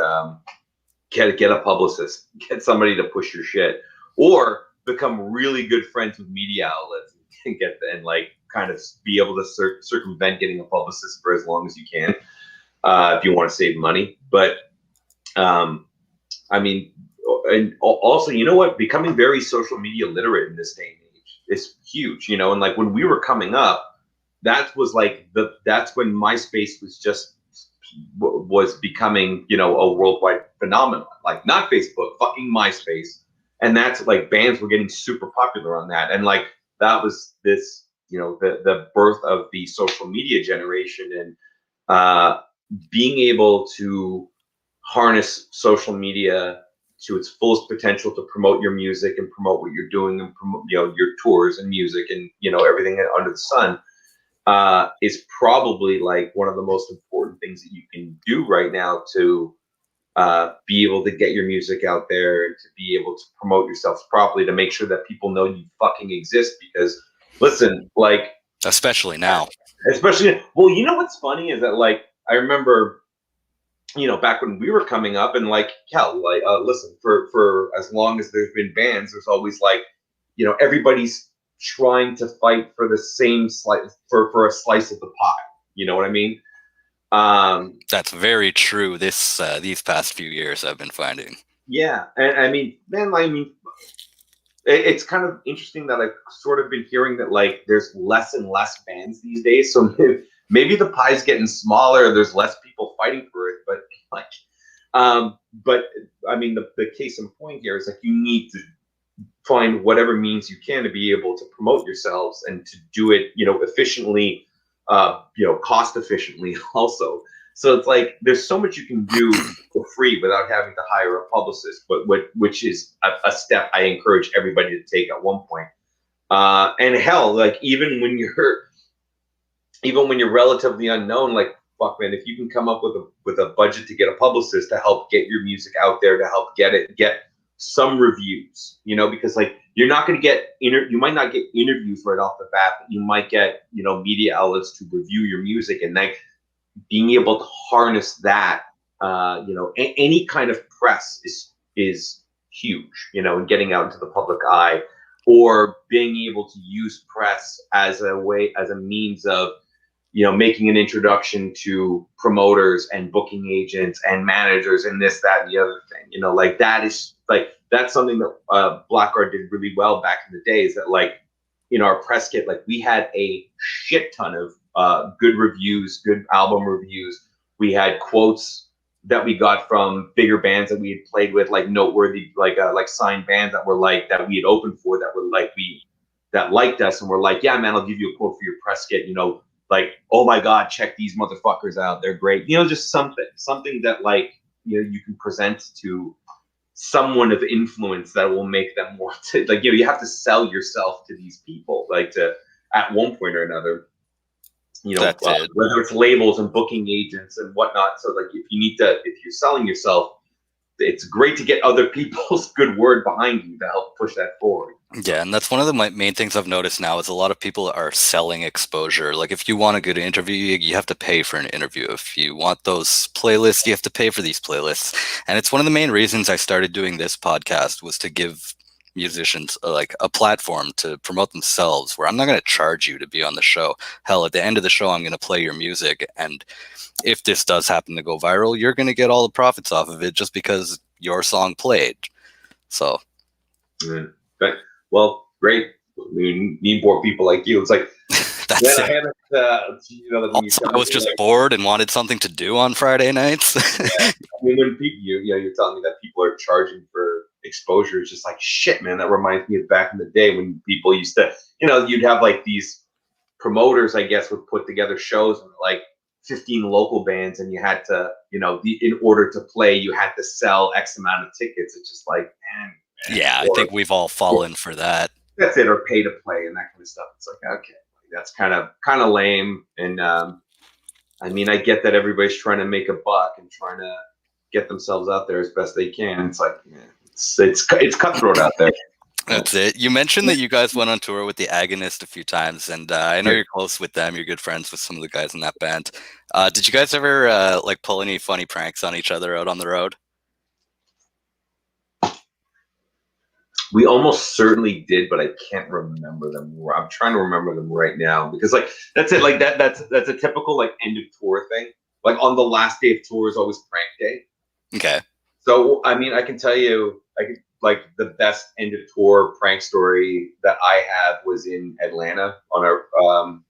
get a publicist, get somebody to push your shit, or become really good friends with media outlets and like kind of be able to circumvent getting a publicist for as long as you can, if you want to save money. But I mean, and also, you know what, becoming very social media literate in this day and age is huge, and like when we were coming up, that's when MySpace was becoming, a worldwide phenomenon. Like not Facebook, fucking MySpace. And that's like bands were getting super popular on that. And like that was this, the birth of the social media generation, and being able to harness social media to its fullest potential to promote your music and promote what you're doing and promote, your tours and music and, everything under the sun. Is probably like one of the most important things that you can do right now to be able to get your music out there and to be able to promote yourself properly, to make sure that people know you fucking exist. Because listen, like, especially now, well, you know what's funny is that like I remember, back when we were coming up, and like, hell, like listen, for as long as there's been bands, there's always like, everybody's trying to fight for the same slice, for a slice of the pie. You know what I mean? That's very true. These past few years I've been finding. Yeah, and I mean, man, it's kind of interesting that I've sort of been hearing that like there's less and less bands these days. So maybe the pie's getting smaller. There's less people fighting for it, but like, but I mean, the case in point here is like you need to find whatever means you can to be able to promote yourselves and to do it, efficiently, cost efficiently also. So it's like there's so much you can do for free without having to hire a publicist, but which is a step I encourage everybody to take at one point. And hell, like even when you're relatively unknown, like fuck man, if you can come up with a budget to get a publicist to help get your music out there, to help get some reviews, because like you're not going to get you might not get interviews right off the bat, but you might get, media outlets to review your music, and like being able to harness that, any kind of press is huge, and getting out into the public eye. or being able to use press as a means of, making an introduction to promoters and booking agents and managers and this, that, and the other thing. Like that's something that Blackguard did really well back in the day, is that like, our press kit, like we had a shit ton of good reviews, good album reviews. We had quotes that we got from bigger bands that we had played with, like noteworthy, like signed bands that we had opened for, that liked us, and were like, yeah, man, I'll give you a quote for your press kit. Like, oh my God, check these motherfuckers out, they're great. Just something that like, you can present to someone of influence that will make them want to, like, you have to sell yourself to these people, like, to, at one point or another, That's it. whether it's labels and booking agents and whatnot. So like, if you're selling yourself, it's great to get other people's good word behind you to help push that forward. Yeah, and that's one of the main things I've noticed now is a lot of people are selling exposure. Like if you want a good interview, you have to pay for an interview. If you want those playlists, you have to pay for these playlists. And it's one of the main reasons I started doing this podcast, was to give musicians like a platform to promote themselves, where I'm not going to charge you to be on the show. Hell, at the end of the show, I'm going to play your music. And if this does happen to go viral, you're going to get all the profits off of it just because your song played. So. But, well, great. We need more people like you. It's like, that's I was just bored and wanted something to do on Friday nights. Yeah. When people, you're telling me that people are charging for exposure, it's just like, shit, man. That reminds me of back in the day when people used to, you'd have like these promoters, I guess, would put together shows and like 15 local bands, and you had to, in order to play, you had to sell X amount of tickets. It's just like, man. Yeah, I think we've all fallen for that. That's it, or pay to play and that kind of stuff. It's like, okay, that's kind of lame. And I mean, I get that everybody's trying to make a buck and trying to get themselves out there as best they can. It's like, it's cutthroat out there. That's it. You mentioned that you guys went on tour with the Agonist a few times, and I know you're close with them. You're good friends with some of the guys in that band. Did you guys ever like pull any funny pranks on each other out on the road? We almost certainly did, but I can't remember them. I'm trying to remember them right now, because like, that's it. Like that's a typical like end of tour thing. Like on the last day of tour is always prank day. Okay. So I mean, I can tell you, like the best end of tour prank story that I have was in Atlanta on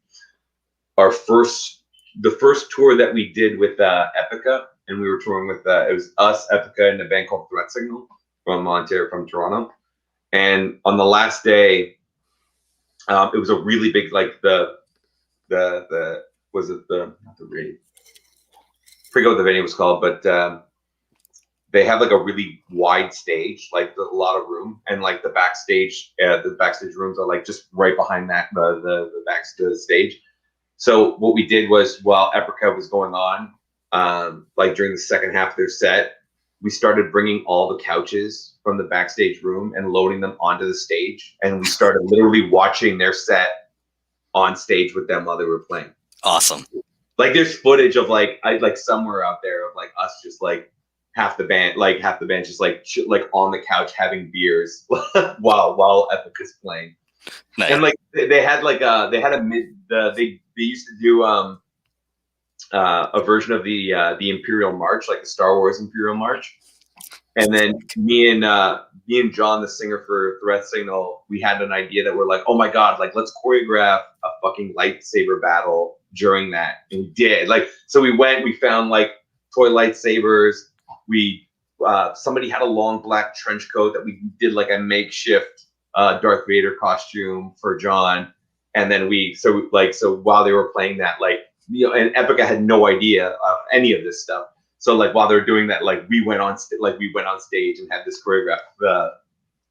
the first tour that we did with Epica, and we were touring with it was us, Epica, and a band called Threat Signal from Toronto. And on the last day, it was a really big, like I forget what the venue was called, but they have like a really wide stage, like a lot of room, and like the backstage rooms are like just right behind that the back to the stage. So what we did was, while Epica was going on, like during the second half of their set, we started bringing all the couches from the backstage room and loading them onto the stage. And we started literally watching their set on stage with them while they were playing. Awesome. Like there's footage of like, somewhere out there of like us just like half the band just like on the couch having beers while Epica's playing. Nice. And like they used to do a version of the Imperial March, like the Star Wars Imperial March. And then me and John, the singer for Threat Signal, we had an idea that we're like, oh my God, like let's choreograph a fucking lightsaber battle during that. And we did. Like, so we found like toy lightsabers. Somebody had a long black trench coat that we did like a makeshift Darth Vader costume for John. And then so while they were playing that, like, and Epica had no idea of any of this stuff. So like while they're doing that, like we went on stage and had this choreographed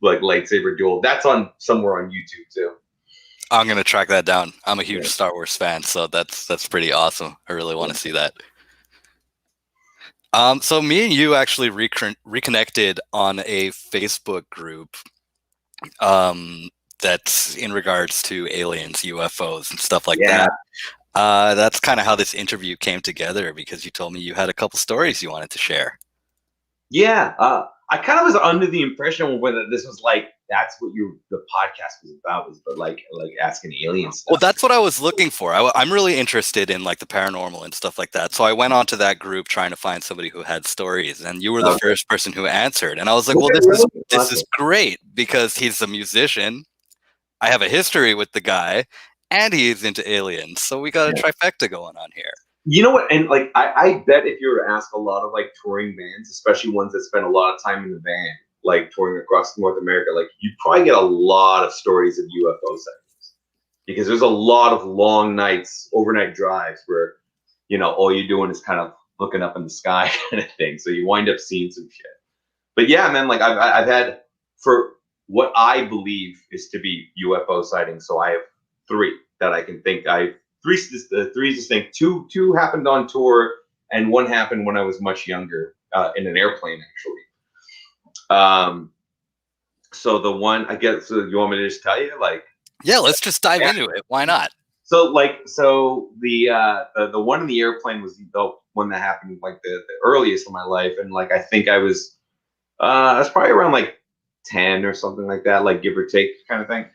like lightsaber duel. That's on somewhere on YouTube too. I'm gonna track that down. I'm a huge Star Wars fan, so that's pretty awesome. I really want to see that. So me and you actually reconnected on a Facebook group. That's in regards to aliens, UFOs, and stuff like that. That's kind of how this interview came together, because you told me you had a couple stories you wanted to share. Yeah, I kind of was under the impression whether this was like that's what the podcast was about, was but like asking alien stuff. Well, that's what I was looking for. I'm really interested in like the paranormal and stuff like that. So I went onto that group trying to find somebody who had stories, and you were the first person who answered. And I was like, well, this is great because he's a musician. I have a history with the guy, and he's into aliens. So we got a trifecta going on here. You know what? And like, I bet if you were to ask a lot of like touring bands, especially ones that spend a lot of time in the van, like touring across North America, like you'd probably get a lot of stories of UFO sightings, because there's a lot of long nights, overnight drives where, you know, all you're doing is kind of looking up in the sky kind of thing. So you wind up seeing some shit. But yeah, man, like I've had, for what I believe is to be UFO sightings. So I have 3 that I can think. Three distinct. Two happened on tour, and 1 happened when I was much younger, in an airplane, actually. So the one, I guess, so you want me to just tell you, like? Yeah, let's just dive into it. Why not? So the one in the airplane was the one that happened like the earliest in my life, and like I think I was probably around like 10 or something like that, like give or take kind of thing.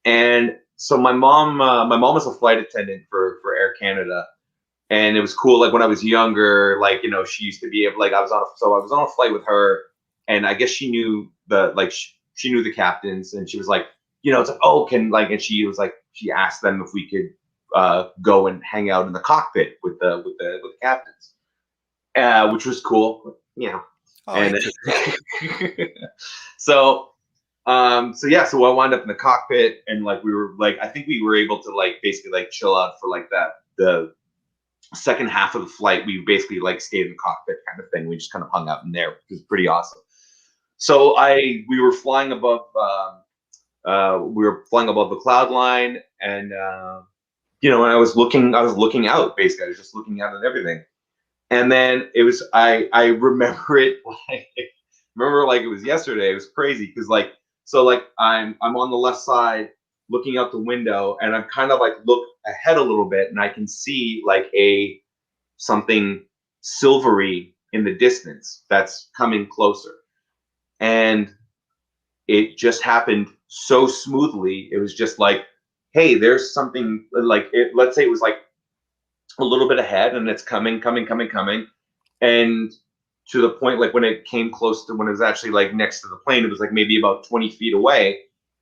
And so my mom was a flight attendant for Air Canada, and it was cool. Like when I was younger, like, you know, she used to be able, like I was on a flight with her, and I guess she knew she knew the captains, and she was like, you know, it's like, oh, and she was like, she asked them if we could go and hang out in the cockpit with the captains, which was cool, you know. Oh, and so so I wound up in the cockpit, and like we were like, I think we were able to like basically like chill out for like the second half of the flight. We basically like stayed in the cockpit kind of thing. We just kind of hung out in there, which was pretty awesome. So we were flying above the cloud line, and you know, and I was looking out, basically. I was just looking out at everything. And then it was, I remember it like, like it was yesterday. It was crazy because like, so like I'm on the left side looking out the window, and I'm kind of like look ahead a little bit, and I can see like something silvery in the distance that's coming closer. And it just happened so smoothly. It was just like, hey, there's something, like let's say it was like a little bit ahead, and it's coming, and to the point like when it came close to, when it was actually like next to the plane, it was like maybe about 20 feet away.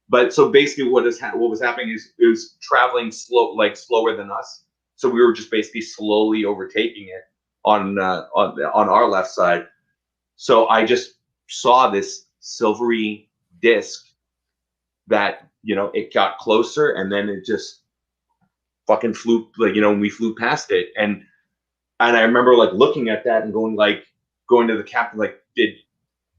But so basically what was happening is it was traveling slower than us, so we were just basically slowly overtaking it on our left side. So I just saw this silvery disc that, you know, it got closer, and then it just fucking flew, like, you know, we flew past it. And I remember like looking at that and going to the captain, like, did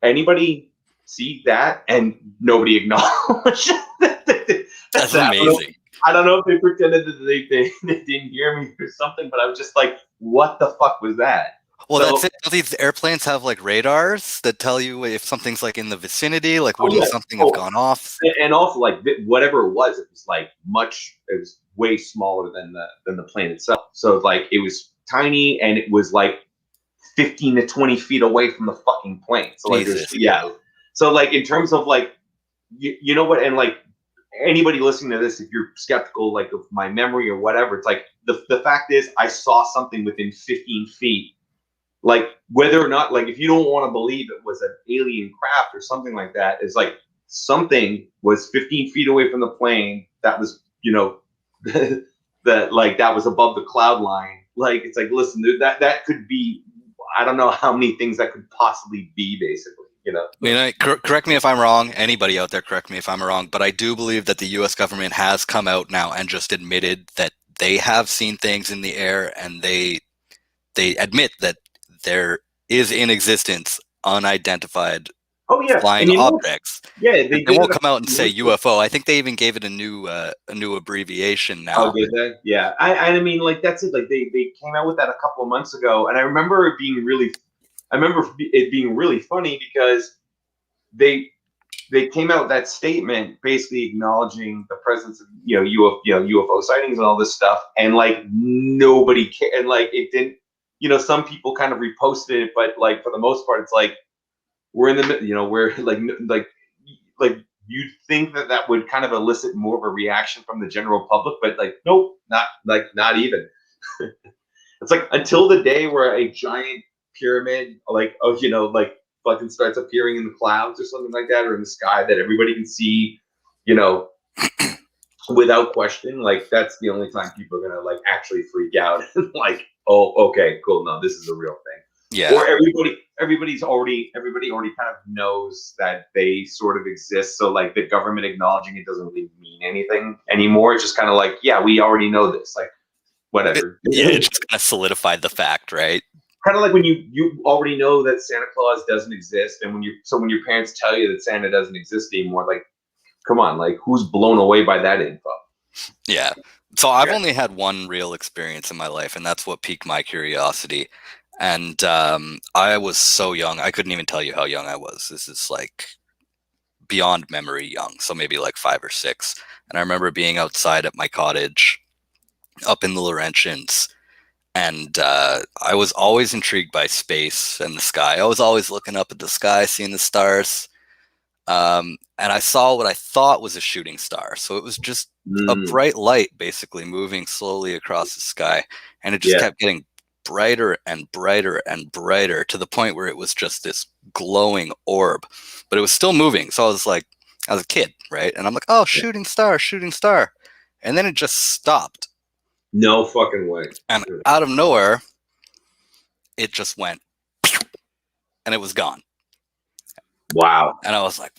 anybody see that? And nobody acknowledged. That's amazing. I don't know if they pretended that they didn't hear me or something, but I was just like, what the fuck was that? Well, that's it. These airplanes have like radars that tell you if something's like in the vicinity, like wouldn't something have gone off? And also like whatever it was like it was way smaller than the plane itself. So like it was tiny, and it was like 15 to 20 feet away from the fucking plane. So like, yeah. So like in terms of like, you know what, and like anybody listening to this, if you're skeptical like of my memory or whatever, it's like the fact is I saw something within 15 feet. Like whether or not, like if you don't want to believe it was an alien craft or something like that, it's like something was 15 feet away from the plane that was, you know, that like that was above the cloud line. Like it's like, listen, dude, that could be, I don't know how many things that could possibly be, basically, you know. You know, correct me if I'm wrong. Anybody out there, correct me if I'm wrong. But I do believe that the U.S. government has come out now and just admitted that they have seen things in the air, and they admit that there is in existence unidentified flying objects. Yeah, they won't come out and say UFO. I think they even gave it a new abbreviation now. Oh, did they? Yeah, I mean, like that's it. Like they came out with that a couple of months ago, and I remember it being really funny because they came out with that statement basically acknowledging the presence of, you know, UFO sightings and all this stuff, and like nobody cared, and like it didn't. You know, some people kind of reposted it, but like for the most part, it's like we're in the, you know, we're like you'd think that that would kind of elicit more of a reaction from the general public, but like, nope, not even. It's like until the day where a giant pyramid, like, oh, like fucking starts appearing in the clouds or something like that, or in the sky that everybody can see, you know, without question. Like that's the only time people are gonna like actually freak out. Like, oh, okay, cool. No, this is a real thing. Yeah. Or everybody already kind of knows that they sort of exist. So like the government acknowledging it doesn't really mean anything anymore. It's just kind of like, yeah, we already know this. Like, whatever. It just kind of solidified the fact, right? Kind of like when you already know that Santa Claus doesn't exist, and when your parents tell you that Santa doesn't exist anymore, like, come on, like who's blown away by that info? Yeah. So I've only had one real experience in my life, and that's what piqued my curiosity. And I was so young, I couldn't even tell you how young I was. This is like beyond memory young, so maybe like 5 or 6. And I remember being outside at my cottage up in the Laurentians, and I was always intrigued by space and the sky. I was always looking up at the sky, seeing the stars. And I saw what I thought was a shooting star. So it was just a bright light basically moving slowly across the sky. And it just kept getting brighter and brighter and brighter to the point where it was just this glowing orb. But it was still moving. So I was like, I was a kid, right? And I'm like, oh, shooting star, shooting star. And then it just stopped. No fucking way. And out of nowhere, it just went, and it was gone. Wow. And I was like,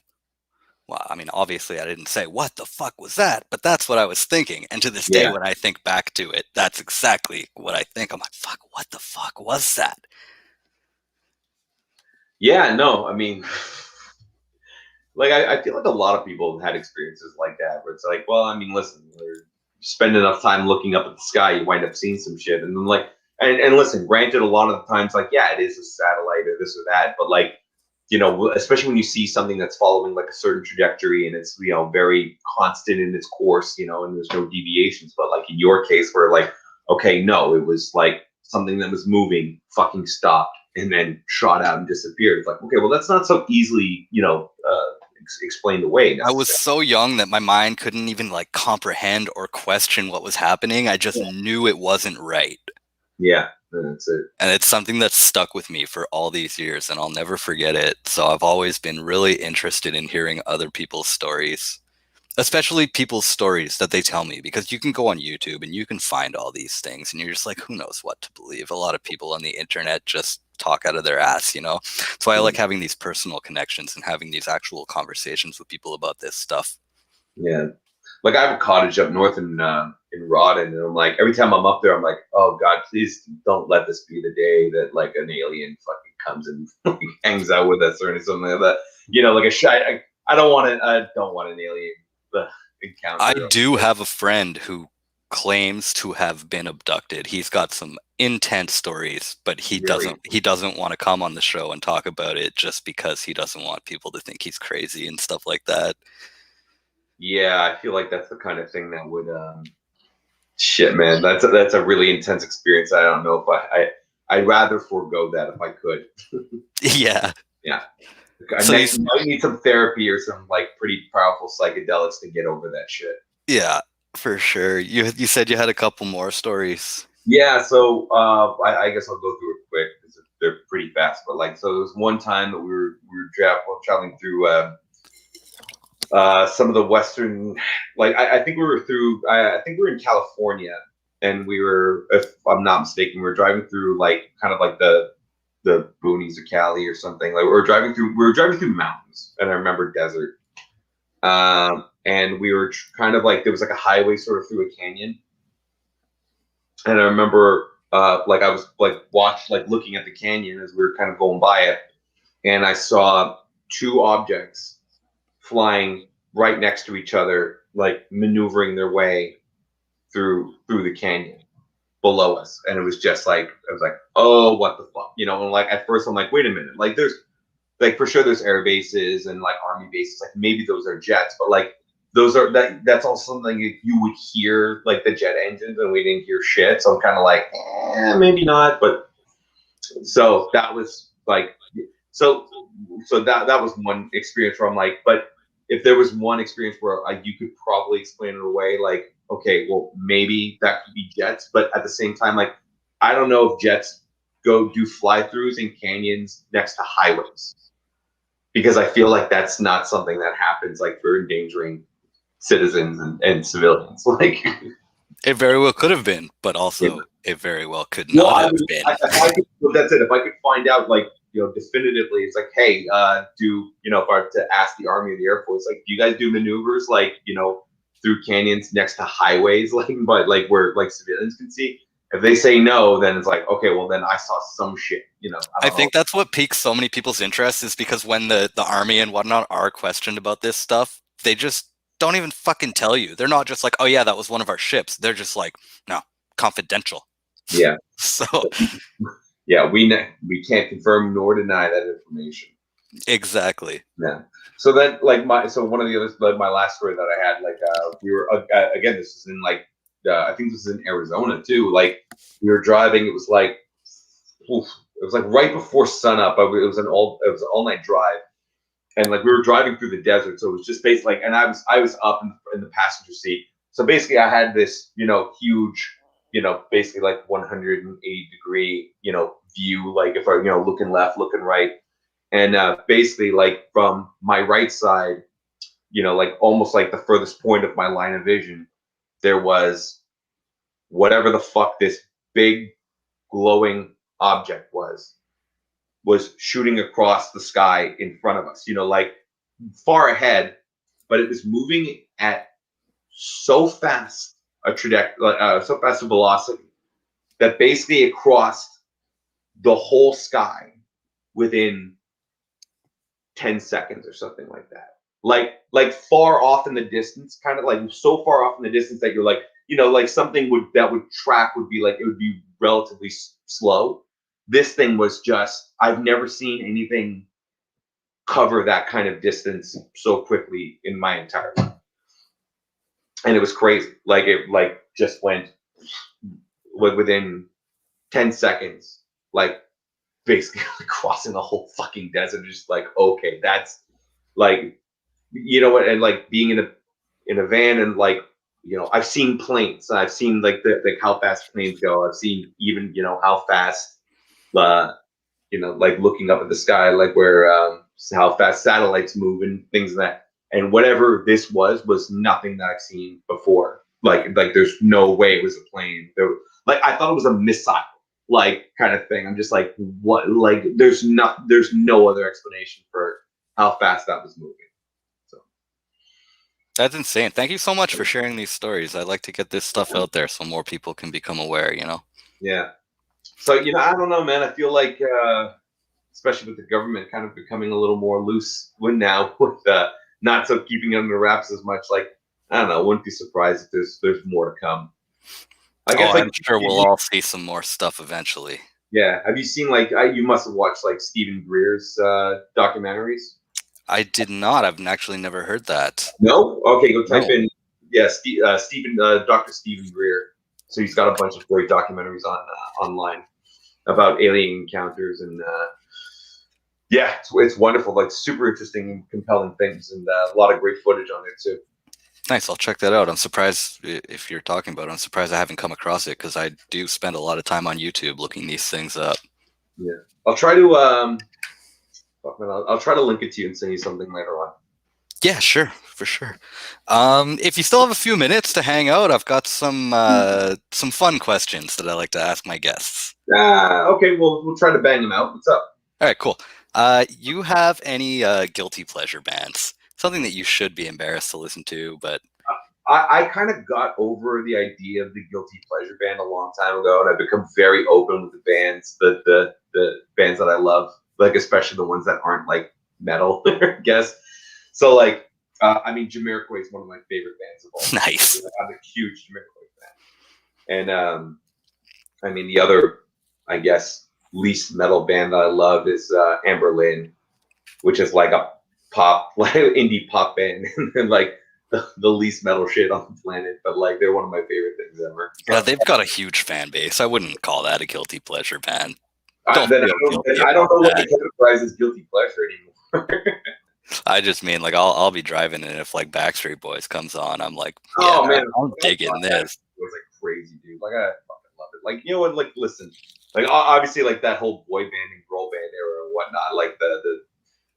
well, I mean, obviously I didn't say, what the fuck was that? But that's what I was thinking. And to this day, when I think back to it, that's exactly what I think. I'm like, fuck, what the fuck was that? Yeah, no, I mean, like, I feel like a lot of people have had experiences like that where it's like, well, I mean, listen, you spend enough time looking up at the sky, you wind up seeing some shit. And then, like, and listen, granted, a lot of the times, like, yeah, it is a satellite or this or that, but like, especially when you see something that's following like a certain trajectory and it's, very constant in its course, and there's no deviations. But like in your case where like, okay, no, it was like something that was moving, fucking stopped and then shot out and disappeared. It's like, okay, well, that's not so easily, explained away. I was so young that my mind couldn't even like comprehend or question what was happening. I just knew it wasn't right. Yeah. That's it. And it's something that's stuck with me for all these years, and I'll never forget it. So I've always been really interested in hearing other people's stories, especially people's stories that they tell me, because you can go on YouTube and you can find all these things and you're just like, who knows what to believe? A lot of people on the internet just talk out of their ass, So I like having these personal connections and having these actual conversations with people about this stuff. Yeah. Like I have a cottage up north in Rawdon, and I'm like, every time I'm up there, I'm like, oh God, please don't let this be the day that like an alien fucking comes and hangs out with us or something like that. Like a shy. I don't want an alien encounter. I do have a friend who claims to have been abducted. He's got some intense stories, but he doesn't want to come on the show and talk about it just because he doesn't want people to think he's crazy and stuff like that. Yeah, I feel like that's the kind of thing that would shit, man. That's a really intense experience. I don't know if I'd rather forego that if I could. Yeah. Yeah. I might need some therapy or some like pretty powerful psychedelics to get over that shit. Yeah, for sure. You said you had a couple more stories. Yeah, so I guess I'll go through it quick because they're pretty fast. But like, so there was one time that we were traveling through some of the western, like I think we were through. I think we were in California, and we were, if I'm not mistaken, we were driving through like kind of like the boonies of Cali or something. Like we were driving through mountains, and I remember desert. And we were kind of like there was like a highway sort of through a canyon, and I remember like I was like looking at the canyon as we were kind of going by it, and I saw two objects flying right next to each other, like maneuvering their way through the canyon below us. And it was just like, I was like, oh, what the fuck? And like at first I'm like, wait a minute, like there's like for sure there's air bases and like army bases, like maybe those are jets, but like those are that's also something you would hear, like the jet engines, and we didn't hear shit. So I'm kind of like, maybe not. But so that was like, so that was one experience where I'm like, but if there was one experience where you could probably explain it away, like, okay, well, maybe that could be jets, but at the same time, like, I don't know if jets go do fly-throughs in canyons next to highways, because I feel like that's not something that happens, like, for endangering citizens and civilians. Like, It very well could have been, but also yeah. it very well could Well, not I have mean, been. well, that's it. If I could find out, like, definitively, it's like, hey, if I were to ask the Army or the Air Force, like, do you guys do maneuvers, like, through canyons next to highways, like, but like where like civilians can see? If they say no, then it's like, okay, well, then I saw some shit, I I don't know. think that's what piques so many people's interest, is because when the army and whatnot are questioned about this stuff, they just don't even fucking tell you. They're not just like, oh yeah, that was one of our ships. They're just like, no, confidential. Yeah, So yeah, we can't confirm nor deny that information. exactly. Yeah. So then, like, one of the others, like, my last story that I had, like, we were again, this is in, like, I think this is in Arizona too. Like, we were driving. It was like, oof, it was like right before sunup. It was an all night drive, and like we were driving through the desert. So it was just basically like, and I was up in the passenger seat. So basically, I had this, huge, basically like 180-degree, view. Like, if I, looking left, looking right, and basically, like, from my right side, like almost like the furthest point of my line of vision, there was whatever the fuck this big glowing object was shooting across the sky in front of us, like far ahead, but it was moving at so fast a trajectory, so fast a velocity, that basically it crossed the whole sky within 10 seconds or something like that. Like far off in the distance, kind of like so far off in the distance that you're like, like something that would track would be like, it would be relatively slow. This thing was just, I've never seen anything cover that kind of distance so quickly in my entire life. And it was crazy. Like, it like just went within 10 seconds, like basically crossing the whole fucking desert. Just like, okay, that's like, what, and like being in a van, and like, I've seen planes. I've seen like how fast planes go. I've seen even, how fast, like looking up at the sky, like where how fast satellites move and things like that. And whatever this was nothing that I've seen before. Like there's no way it was a plane. Like, I thought it was a missile, like, kind of thing. I'm just like, what? Like, there's no other explanation for how fast that was moving. So That's insane. Thank you so much for sharing these stories. I like to get this stuff out there so more people can become aware, yeah. So, I don't know, man. I feel like, especially with the government kind of becoming a little more loose now, with not so keeping it under wraps as much. Like, I don't know. I wouldn't be surprised if there's more to come. I guess, like, I'm sure we'll all see some more stuff eventually. yeah. Have you seen, like, you must have watched, like, Stephen Greer's documentaries? I did not. I've actually never heard that. No? Okay, go type No. in, yeah, Dr. Stephen Greer. So he's got a bunch of great documentaries online about alien encounters, and yeah, it's wonderful. Like, super interesting and compelling things, and a lot of great footage on there too. Nice. I'll check that out. I'm surprised, if you're talking about it, I'm surprised I haven't come across it, because I do spend a lot of time on YouTube looking these things up. Yeah, I'll try to I'll try to link it to you and send you something later on. Yeah, sure, for sure. If you still have a few minutes to hang out, I've got some fun questions that I like to ask my guests. Okay, we'll try to bang them out. What's up? All right, cool. You have any guilty pleasure bands? Something that you should be embarrassed to listen to, but I kind of got over the idea of the guilty pleasure band a long time ago, and I've become very open with the bands, the bands that I love, like, especially the ones that aren't like metal, I guess. So, like, I mean, Jamiroquai is one of my favorite bands of all time. nice. I'm a huge Jamiroquai fan, and I mean, the other, I guess, least metal band that I love is Amber Lynn, which is like a pop, like indie pop band, and like the least metal shit on the planet, but like they're one of my favorite things ever. Yeah, they've got a huge fan base. I wouldn't call that a guilty pleasure band. I Don't don't feel guilty know what about to categorize as guilty pleasure anymore. I just mean like I'll be driving, and if like Backstreet Boys comes on, I'm like, yeah, Oh man, I'm digging that this. was like crazy, dude. Like I fucking love it. Like you know what? Like listen, like obviously like that whole boy band and girl band era and whatnot. Like the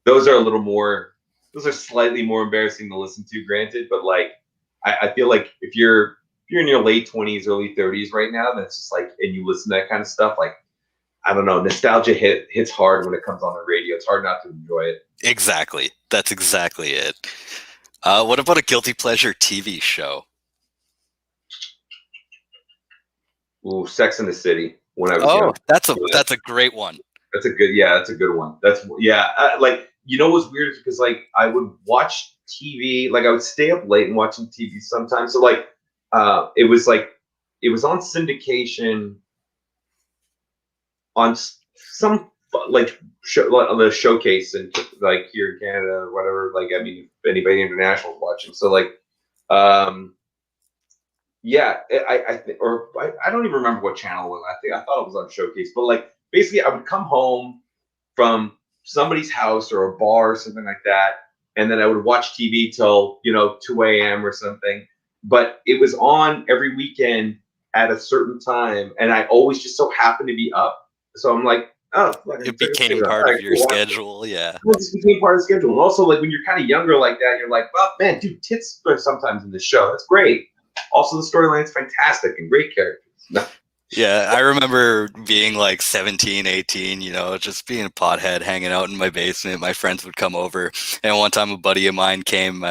those are a little more. Those are slightly more embarrassing to listen to, granted. But like I feel like if you're in your late 20s, early 30s right now, then it's just like and you listen to that kind of stuff. Like I don't know, nostalgia hits hard when it comes on the radio. It's hard not to enjoy it. Exactly. That's exactly it. What about a guilty pleasure TV show? Ooh, Sex in the City when I was Oh, young. that's a great one. That's a good, yeah, that's a good one. That's yeah, like you know what's weird is because like I would watch TV, like I would stay up late and watching TV sometimes. So like it was on syndication on some like show like, on the showcase and like here in Canada or whatever. Like I mean, if anybody international is watching, so like um yeah, I think, or I don't even remember what channel it was. I thought it was on Showcase, but like basically, I would come home from somebody's house or a bar or something like that, and then I would watch TV till 2 a.m. or something. But it was on every weekend at a certain time, and I always just so happened to be up. So I'm like, oh, fuck, I can It check this thing became out. All part right, of your cool, watch it. schedule. Yeah. Well, this became part of the schedule. And also, like when you're kind of younger like that, you're like, well, man, dude, tits are sometimes in this show. That's great. Also, the storyline's fantastic and great characters. No. Yeah, I remember being like 17, 18, just being a pothead, hanging out in my basement. My friends would come over. And one time a buddy of mine came,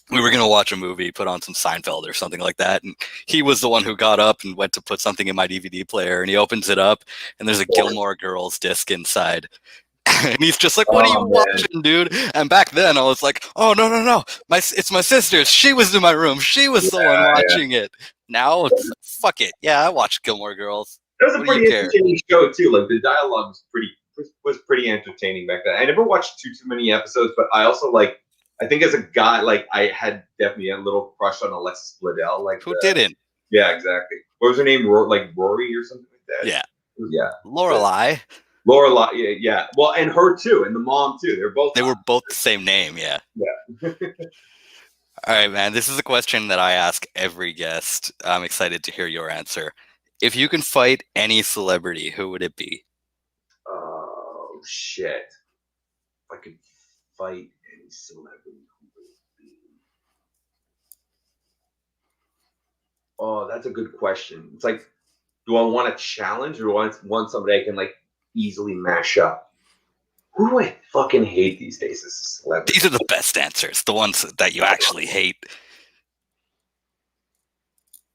we were going to watch a movie, put on some Seinfeld or something like that. And he was the one who got up and went to put something in my DVD player. And he opens it up, and there's a Gilmore Girls disc inside. And he's just like, "What are you Oh man, watching, dude?" And back then, I was like, "Oh no, no, no! It's my sister's. She was in my room. She was the one yeah. watching it." Now it's like, fuck it. Yeah, I watched Gilmore Girls. That was a What do you pretty care? entertaining show too. Like the dialogue was pretty entertaining back then. I never watched too many episodes, but I also like. I think as a guy, like I had definitely a little crush on Alexis Bledel. Like Who didn't? yeah, exactly. What was her name? Like Rory or something like that. Yeah, Yeah. Lorelai. Laura, yeah. Well, and her too, and the mom too. They're both. They were both the same name. Yeah. Yeah. All right, man. This is a question that I ask every guest. I'm excited to hear your answer. If you can fight any celebrity, who would it be? Oh shit! If I could fight any celebrity, who would it be? Oh, that's a good question. It's like, do I want a challenge or do I want somebody I can like easily mash up? Who do I fucking hate these days as a celebrity? These are the best answers, the ones that you actually hate.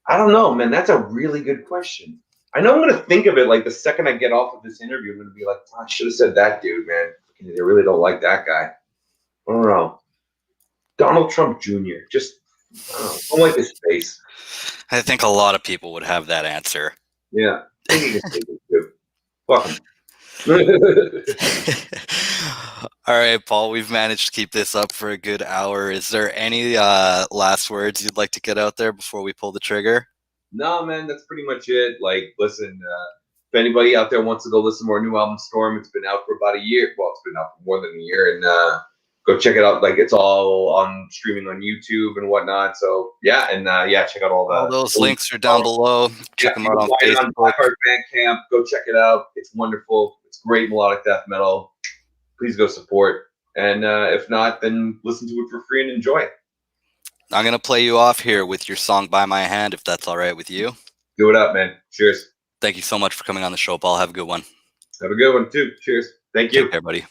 I don't know, man. That's a really good question. I know I'm gonna think of it like the second I get off of this interview. I'm gonna be like, oh, I should have said that dude, man. I really don't like that guy. I don't know. Donald Trump Jr. Just I don't like his face. I think a lot of people would have that answer. Yeah, I think he can take it too. Fuck him. All right, Paul, we've managed to keep this up for a good hour. Is there any last words you'd like to get out there before we pull the trigger? No, man, that's pretty much it. Like, listen, if anybody out there wants to go listen to our new album, Storm, it's been out for about a year. Well, it's been out for more than a year, and go check it out. Like, it's all on streaming on YouTube and whatnot. So, yeah, and yeah, check out All those links are down below. Check them out on Facebook. Blackguard Bandcamp. Go check it out. It's wonderful. It's great melodic death metal. Please go support. And if not, then listen to it for free and enjoy it. I'm going to play you off here with your song By My Hand, if that's all right with you. Do it up, man. Cheers. Thank you so much for coming on the show, Paul. Have a good one. Have a good one, too. Cheers. Thank you. Take care, buddy.